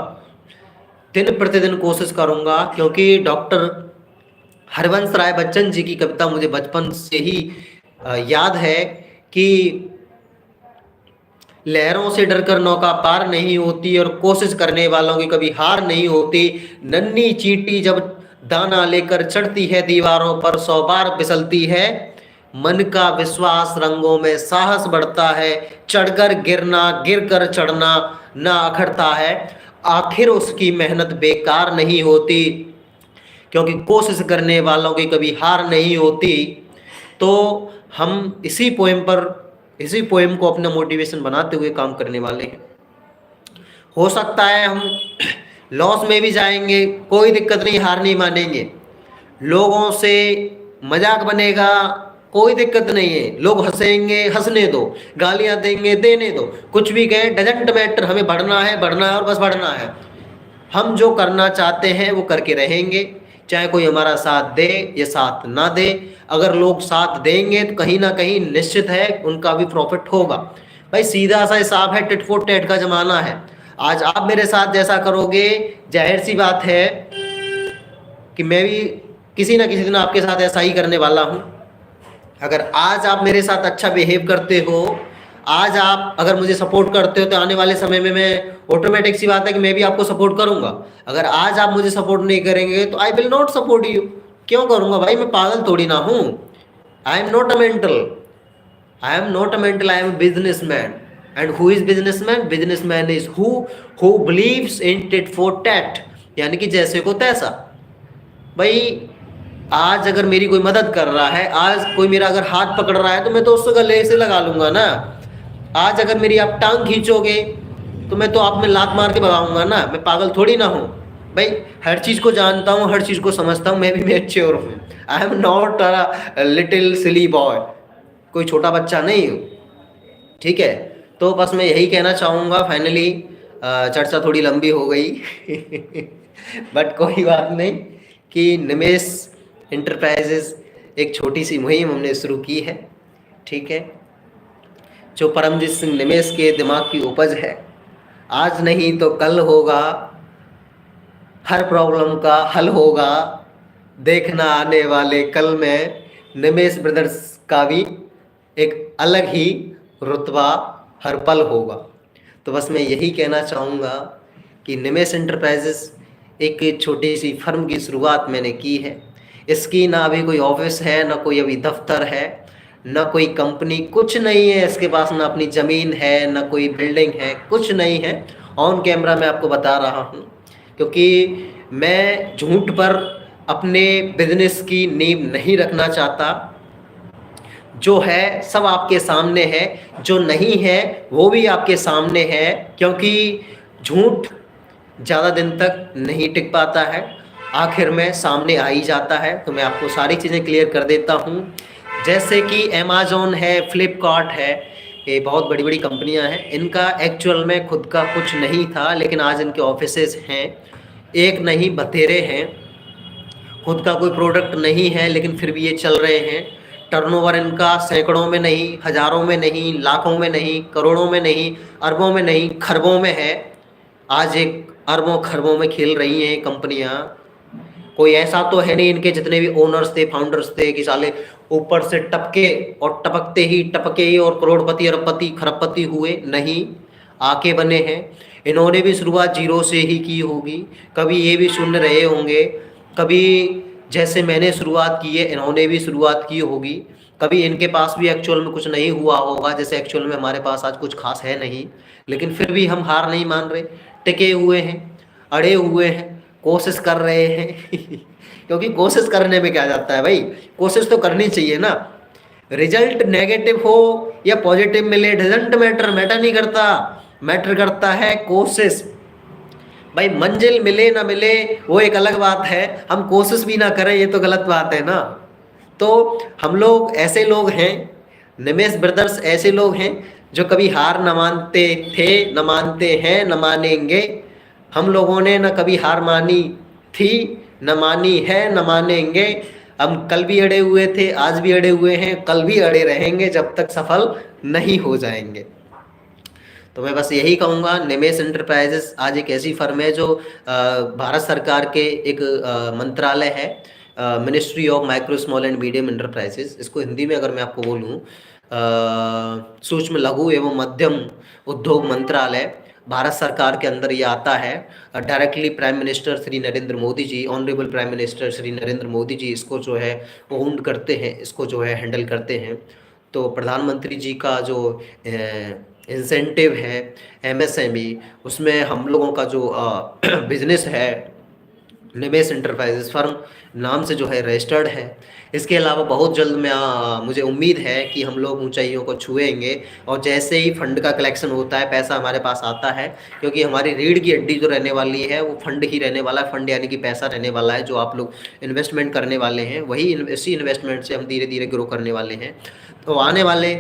दिन प्रतिदिन कोशिश करूँगा। क्योंकि डॉक्टर हरिवंश राय बच्चन जी की कविता मुझे बचपन से ही याद है कि लहरों से डरकर नौका पार नहीं होती और कोशिश करने वालों की कभी हार नहीं होती। नन्ही चींटी जब दाना लेकर चढ़ती है दीवारों पर 100 बार फिसलती है, मन का विश्वास रंगों में साहस बढ़ता है, चढ़कर गिरना गिरकर चढ़ना ना अखड़ता है, आखिर उसकी मेहनत बेकार नहीं होती, क्योंकि कोशिश करने वालों की कभी हार नहीं होती। तो हम इसी पोएम को अपना मोटिवेशन बनाते हुए काम करने वाले हैं। हो सकता है हम लॉस में भी जाएंगे, कोई दिक्कत नहीं, हार नहीं मानेंगे। लोगों से मजाक बनेगा, कोई दिक्कत नहीं है, लोग हंसेंगे, हंसने दो, गालियां देंगे, देने दो, कुछ भी कहें, डजंट मैटर, हमें बढ़ना है और बस बढ़ना है। हम जो करना चाहते हैं वो करके रहेंगे, चाहे कोई हमारा साथ दे या साथ ना दे। अगर लोग साथ देंगे तो कहीं ना कहीं निश्चित है उनका भी प्रॉफिट होगा। भाई सीधा सा हिसाब है, टिट फॉर टैट का जमाना है। आज आप मेरे साथ जैसा करोगे, जाहिर सी बात है कि मैं भी किसी ना किसी दिन आपके साथ ऐसा ही करने वाला हूँ। अगर आज आप मेरे साथ अच्छा बिहेव करते हो, आज आप अगर मुझे सपोर्ट करते हो, तो आने वाले समय में मैं ऑटोमेटिक सी बात है कि मैं भी आपको सपोर्ट करूंगा। अगर आज आप मुझे सपोर्ट नहीं करेंगे तो I will not support you. क्यों करूंगा भाई, मैं पागल थोड़ी ना हूँ। I am not a mental, I am a businessman. And who is businessman? Businessman is who believes in tit for tat, यानी कि जैसे को तैसा। भाई आज अगर मेरी कोई मदद कर रहा है, आज कोई मेरा अगर हाथ पकड़ रहा है, तो मैं तो उससे गले से लगा लूंगा ना। आज अगर मेरी आप टांग खींचोगे तो मैं तो आप में लात मार के भगाऊंगा ना, मैं पागल थोड़ी ना हूँ। भाई हर चीज़ को जानता हूँ, हर चीज़ को समझता हूँ, मैं भी मैच्योर हूँ। I am not a little silly boy, कोई छोटा बच्चा नहीं हूँ, ठीक है। तो बस मैं यही कहना चाहूँगा फाइनली, चर्चा थोड़ी लंबी हो गई बट कोई बात नहीं, कि निमेश इंटरप्राइजेज एक छोटी सी मुहिम हमने शुरू की है, ठीक है, जो परमजीत सिंह निमेश के दिमाग की उपज है। आज नहीं तो कल होगा, हर प्रॉब्लम का हल होगा, देखना आने वाले कल में निमेश ब्रदर्स का भी एक अलग ही रुतबा हर पल होगा। तो बस मैं यही कहना चाहूँगा कि निमेश इंटरप्राइजेस एक छोटी सी फर्म की शुरुआत मैंने की है। इसकी ना अभी कोई ऑफिस है, ना कोई अभी दफ्तर है, ना कोई कंपनी, कुछ नहीं है इसके पास, ना अपनी ज़मीन है, ना कोई बिल्डिंग है, कुछ नहीं है। ऑन कैमरा मैं आपको बता रहा हूँ, क्योंकि मैं झूठ पर अपने बिजनेस की नींव नहीं रखना चाहता। जो है सब आपके सामने है, जो नहीं है वो भी आपके सामने है, क्योंकि झूठ ज़्यादा दिन तक नहीं टिक पाता है, आखिर में सामने आ ही जाता है। तो मैं आपको सारी चीज़ें क्लियर कर देता हूँ। जैसे कि अमेज़ॉन है, फ्लिपकार्ट है, ये बहुत बड़ी बड़ी कंपनियां हैं, इनका एक्चुअल में खुद का कुछ नहीं था, लेकिन आज इनके ऑफिसेज हैं, एक नहीं बतेरे हैं। खुद का कोई प्रोडक्ट नहीं है, लेकिन फिर भी ये चल रहे हैं। टर्नओवर इनका सैकड़ों में नहीं, हज़ारों में नहीं, लाखों में नहीं, करोड़ों में नहीं, अरबों में नहीं, खरबों में है। आज एक अरबों खरबों में खेल रही हैं कंपनियां। कोई ऐसा तो है नहीं, इनके जितने भी ओनर्स थे, फाउंडर्स थे, कि साले ऊपर से टपके और टपके ही और करोड़पति, अरबपति, खरबपति हुए नहीं, आके बने हैं। इन्होंने भी शुरुआत जीरो से ही की होगी, कभी ये भी सुन रहे होंगे, कभी जैसे मैंने शुरुआत की है इन्होंने भी शुरुआत की होगी, कभी इनके पास भी एक्चुअल में कुछ नहीं हुआ होगा, जैसे एक्चुअल में हमारे पास आज कुछ खास है नहीं, लेकिन फिर भी हम हार नहीं मान रहे, टिके हुए हैं, अड़े हुए हैं, कोशिश कर रहे हैं क्योंकि कोशिश करने में क्या जाता है भाई, कोशिश तो करनी चाहिए ना। रिजल्ट नेगेटिव हो या पॉजिटिव मिले डजंट मैटर, मैटर नहीं करता, मैटर करता है कोशिश। भाई मंजिल मिले ना मिले वो एक अलग बात है, हम कोशिश भी ना करें ये तो गलत बात है ना। तो हम लोग ऐसे लोग हैं, निमेश ब्रदर्स ऐसे लोग हैं जो कभी हार न मानते थे, न मानते हैं, न मानेंगे। हम लोगों ने न कभी हार मानी थी, न मानी है, न मानेंगे। हम कल भी अड़े हुए थे, आज भी अड़े हुए हैं, कल भी अड़े रहेंगे जब तक सफल नहीं हो जाएंगे। तो मैं बस यही कहूँगा, निमेश इंटरप्राइजेस आज एक ऐसी फर्म है जो भारत सरकार के एक मंत्रालय है, ministry of micro small and medium enterprises. इसको हिंदी में अगर मैं आपको बोलूँ, सूक्ष्म लघु एवं मध्यम उद्योग मंत्रालय भारत सरकार के अंदर ये आता है। Directly prime minister Shri Narendra Modi ji, honourable prime minister Shri Narendra Modi ji इसको जो है ओन करते हैं, इसको जो है हैंडल करते हैं। तो प्रधानमंत्री जी का जो इंसेंटिव है एमएसएमई, उसमें हम लोगों का जो बिजनेस है निमेश इंटरप्राइजेस फर्म नाम से जो है रजिस्टर्ड है। इसके अलावा बहुत जल्द मुझे उम्मीद है कि हम लोग ऊंचाइयों को छुएंगे, और जैसे ही फंड का कलेक्शन होता है, पैसा हमारे पास आता है, क्योंकि हमारी रीढ़ की हड्डी जो रहने वाली है वो फंड ही रहने वाला है। फंड यानी कि पैसा रहने वाला है, जो आप लोग इन्वेस्टमेंट करने वाले हैं, वही इसी इन्वेस्टमेंट से हम धीरे धीरे ग्रो करने वाले हैं। तो आने वाले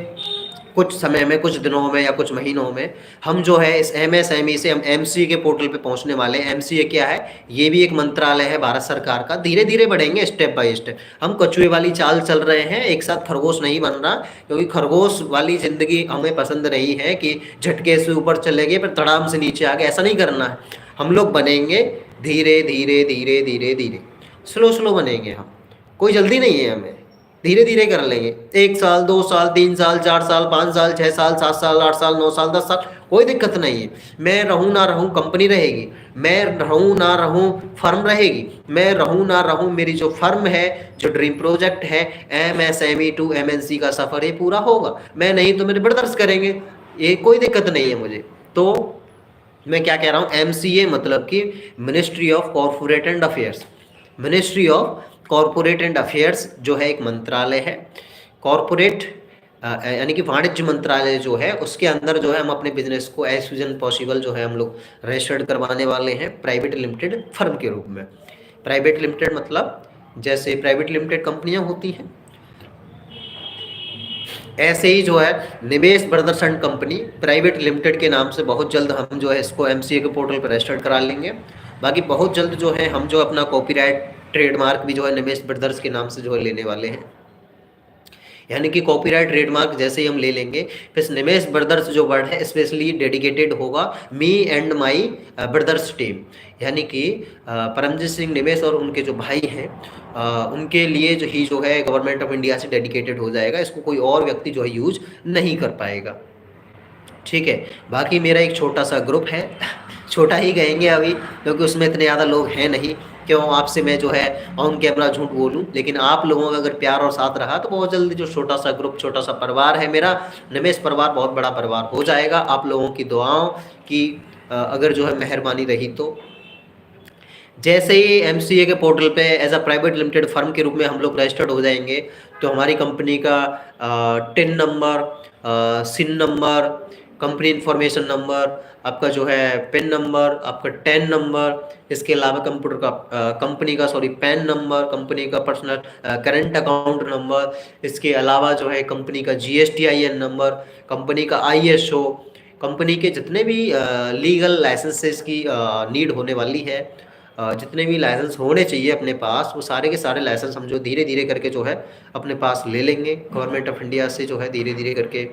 कुछ समय में, कुछ दिनों में या कुछ महीनों में हम जो है इस एमएसएमई से हम एमसीए के पोर्टल पे पहुंचने वाले हैं। एमसीए क्या है? ये भी एक मंत्रालय है भारत सरकार का। धीरे धीरे बढ़ेंगे, स्टेप बाय स्टेप। हम कछुए वाली चाल चल रहे हैं, एक साथ खरगोश नहीं बन रहा, क्योंकि खरगोश वाली ज़िंदगी हमें पसंद नहीं है कि झटके से ऊपर चले गए फिर धड़ाम से नीचे आ गए, ऐसा नहीं करना है। हम लोग बनेंगे धीरे धीरे धीरे धीरे धीरे, स्लो स्लो बनेंगे हम, कोई जल्दी नहीं है हमें, धीरे धीरे कर लेंगे। 1 साल, 2 साल, 3 साल, 4 साल, 5 साल, 6 साल, 7 साल, 8 साल, 9 साल, 10 साल, कोई दिक्कत नहीं है। मैं रहूँ ना रहूँ कंपनी रहेगी, मैं रहूँ ना रहूँ फर्म रहेगी, मैं रहूँ ना रहूँ मेरी जो फर्म है, जो ड्रीम प्रोजेक्ट है एमएसएमई टू एमएनसी का सफ़र, ये पूरा होगा। मैं नहीं तो मेरे ब्रदर्स करेंगे, ये कोई दिक्कत नहीं है मुझे। तो मैं क्या कह रहा हूँ, एमसीए मतलब कि ministry of corporate and affairs. Ministry of corporate and affairs जो है एक मंत्रालय है। कॉरपोरेट यानी कि वाणिज्य मंत्रालय जो है उसके अंदर जो है हम अपने बिजनेस को एज सूजन पॉसिबल जो है हम लोग रजिस्टर्ड करवाने वाले हैं प्राइवेट लिमिटेड फर्म के रूप में। प्राइवेट लिमिटेड मतलब जैसे प्राइवेट लिमिटेड कंपनियां होती हैं, ऐसे ही जो है निवेश brothers and company private limited के नाम से बहुत जल्द हम जो है इसको एमसीए के पोर्टल पर रजिस्टर्ड करा लेंगे। बाकी बहुत जल्द जो है हम जो अपना कॉपीराइट ट्रेडमार्क भी जो है निवेश ब्रदर्स के नाम से जो है लेने वाले हैं। यानी कि कॉपीराइट ट्रेडमार्क जैसे ही हम ले लेंगे, फिर निमेश ब्रदर्स जो वर्ड है स्पेशली डेडिकेटेड होगा me and my brothers team, यानी कि परमजीत सिंह निमेश और उनके जो भाई हैं उनके लिए जो है गवर्नमेंट ऑफ इंडिया से डेडिकेटेड हो जाएगा। इसको कोई और व्यक्ति जो है यूज नहीं कर पाएगा। ठीक है, बाकी मेरा एक छोटा सा ग्रुप है, छोटा ही कहेंगे अभी क्योंकि उसमें इतने ज़्यादा लोग हैं नहीं। क्यों आपसे मैं जो है ऑन कैमरा झूठ बोलूं, लेकिन आप लोगों का अगर प्यार और साथ रहा तो बहुत जल्दी जो छोटा सा ग्रुप, छोटा सा परिवार है मेरा निमेश परिवार, बहुत बड़ा परिवार हो जाएगा। आप लोगों की दुआओं की अगर जो है मेहरबानी रही तो जैसे ही एमसीए के पोर्टल पे as a private limited firm के रूप में हम लोग रजिस्टर्ड हो जाएंगे तो हमारी कंपनी का टिन नंबर, सिन नंबर, कंपनी इंफॉर्मेशन नंबर, आपका जो है पिन नंबर, आपका टैन नंबर, इसके अलावा कंप्यूटर का कंपनी का पैन नंबर, कंपनी का पर्सनल करंट अकाउंट नंबर, इसके अलावा जो है कंपनी का जीएसटीआईएन नंबर, कंपनी का आईएसओ, कंपनी के जितने भी लीगल लाइसेंसेस की नीड होने वाली है, जितने भी लाइसेंस होने चाहिए अपने पास, वो सारे के सारे लाइसेंस हम जो धीरे धीरे करके जो है अपने पास ले लेंगे। गवर्नमेंट ऑफ इंडिया से जो है धीरे धीरे करके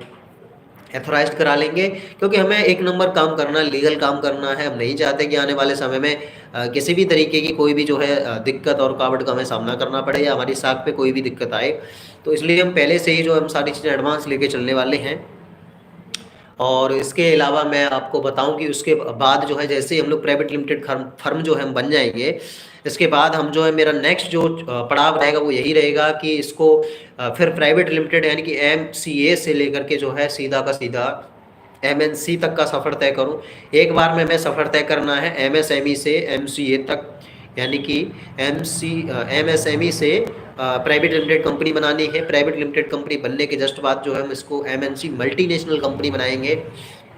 एथोराइज्ड करा लेंगे, क्योंकि हमें एक नंबर काम करना, लीगल काम करना है। हम नहीं चाहते कि आने वाले समय में किसी भी तरीके की कोई भी जो है दिक्कत और रुकावट का हमें सामना करना पड़े या हमारी साख पे कोई भी दिक्कत आए। तो इसलिए हम पहले से ही जो हम सारी चीज़ें एडवांस लेके चलने वाले हैं। और इसके अलावा मैं आपको बताऊं कि उसके बाद जो है जैसे ही हम लोग प्राइवेट लिमिटेड फर्म जो है हम बन जाएंगे, इसके बाद हम जो है मेरा नेक्स्ट जो पड़ाव रहेगा वो यही रहेगा कि इसको फिर प्राइवेट लिमिटेड यानी कि एमसीए से लेकर के जो है सीधा का सीधा एमएनसी तक का सफ़र तय करूं। एक बार में मैं सफ़र तय करना है एमएसएमई से एमसीए तक, यानी कि एमएसएमई से प्राइवेट लिमिटेड कंपनी बनानी है। प्राइवेट लिमिटेड कंपनी बनने के जस्ट बाद जो है हम इसको एमएनसी मल्टीनेशनल कंपनी बनाएंगे।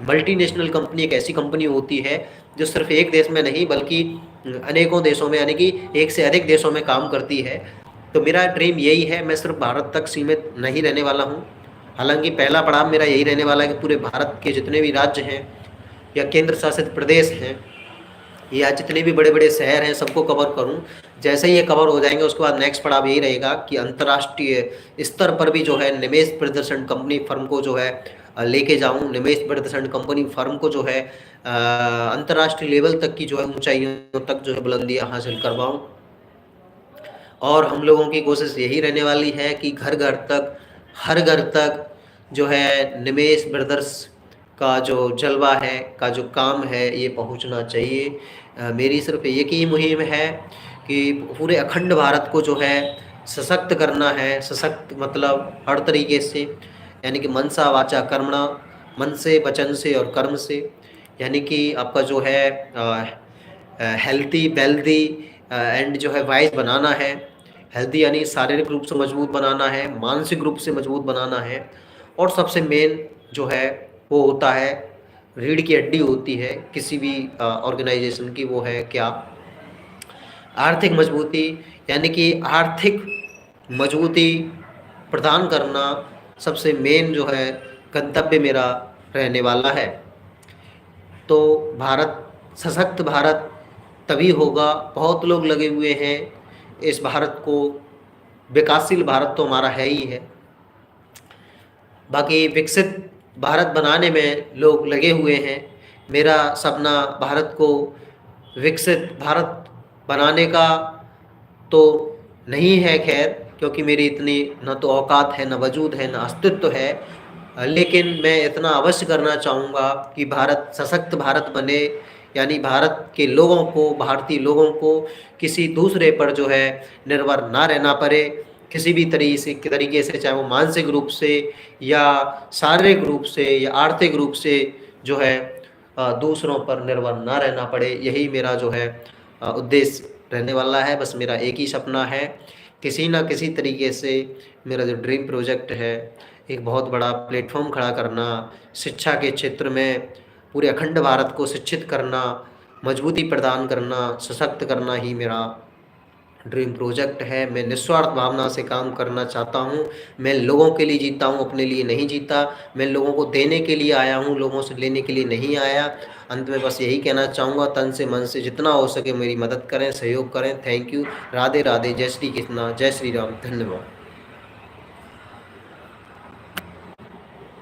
मल्टीनेशनल कंपनी एक ऐसी कंपनी होती है जो सिर्फ एक देश में नहीं बल्कि अनेकों देशों में यानी कि एक से अधिक देशों में काम करती है। तो मेरा ड्रीम यही है, मैं सिर्फ भारत तक सीमित नहीं रहने वाला हूँ। हालांकि पहला पड़ाव मेरा यही रहने वाला है कि पूरे भारत के जितने भी राज्य हैं या केंद्र शासित प्रदेश हैं या जितने भी बड़े बड़े शहर हैं सबको कवर करूं। जैसे ही ये कवर हो जाएंगे उसके बाद नेक्स्ट पड़ाव यही रहेगा कि अंतर्राष्ट्रीय स्तर पर भी जो है निमेश प्रदर्शन कंपनी फर्म को जो है लेके जाऊं। निमेश प्रदर्शन कंपनी फर्म को जो है अंतर्राष्ट्रीय लेवल तक की जो है ऊंचाइयों तक जो है बुलंदियां हासिल करवाऊं। और हम लोगों की कोशिश यही रहने वाली है कि घर घर तक, हर घर तक जो है निमेश ब्रदर्स का जो जलवा है, का जो काम है, ये पहुंचना चाहिए। मेरी सिर्फ एक ही मुहिम है कि पूरे अखंड भारत को जो है सशक्त करना है। सशक्त मतलब हर तरीके से, यानी कि मनसा वाचा कर्मणा, मन से, वचन से और कर्म से, यानी कि आपका जो है हेल्थी वेल्दी एंड जो है वाइज बनाना है। हेल्थी यानी शारीरिक रूप से मजबूत बनाना है, मानसिक रूप से मजबूत बनाना है, और सबसे मेन जो है वो होता है रीढ़ की हड्डी होती है किसी भी ऑर्गेनाइजेशन की, वो है क्या, आर्थिक मजबूती। यानी कि आर्थिक मजबूती प्रदान करना सबसे मेन जो है गंतव्य मेरा रहने वाला है। तो भारत, सशक्त भारत तभी होगा, बहुत लोग लगे हुए हैं इस भारत को, विकासशील भारत तो हमारा है ही है, बाकी विकसित भारत बनाने में लोग लगे हुए हैं। मेरा सपना भारत को विकसित भारत बनाने का तो नहीं है खैर, क्योंकि मेरी इतनी न तो औकात है, न वजूद है, न अस्तित्व है, लेकिन मैं इतना अवश्य करना चाहूँगा कि भारत सशक्त भारत बने, यानी भारत के लोगों को, भारतीय लोगों को किसी दूसरे पर जो है निर्भर ना रहना पड़े किसी भी तरीके से, चाहे वो मानसिक रूप से या शारीरिक रूप से या आर्थिक रूप से जो है दूसरों पर निर्भर ना रहना पड़े। यही मेरा जो है उद्देश्य रहने वाला है। बस मेरा एक ही सपना है, किसी ना किसी तरीके से मेरा जो ड्रीम प्रोजेक्ट है एक बहुत बड़ा प्लेटफॉर्म खड़ा करना, शिक्षा के क्षेत्र में पूरे अखंड भारत को शिक्षित करना, मजबूती प्रदान करना, सशक्त करना ही मेरा ड्रीम प्रोजेक्ट है। मैं निस्वार्थ भावना से काम करना चाहता हूँ। मैं लोगों के लिए जीता हूँ, अपने लिए नहीं जीता। मैं लोगों को देने के लिए आया हूँ, लोगों से लेने के लिए नहीं आया। अंत में बस यही कहना चाहूँगा, तन से मन से जितना हो सके मेरी मदद करें, सहयोग करें। Thank you. राधे राधे। जय श्री कृष्णा, जय श्री राम। धन्यवाद।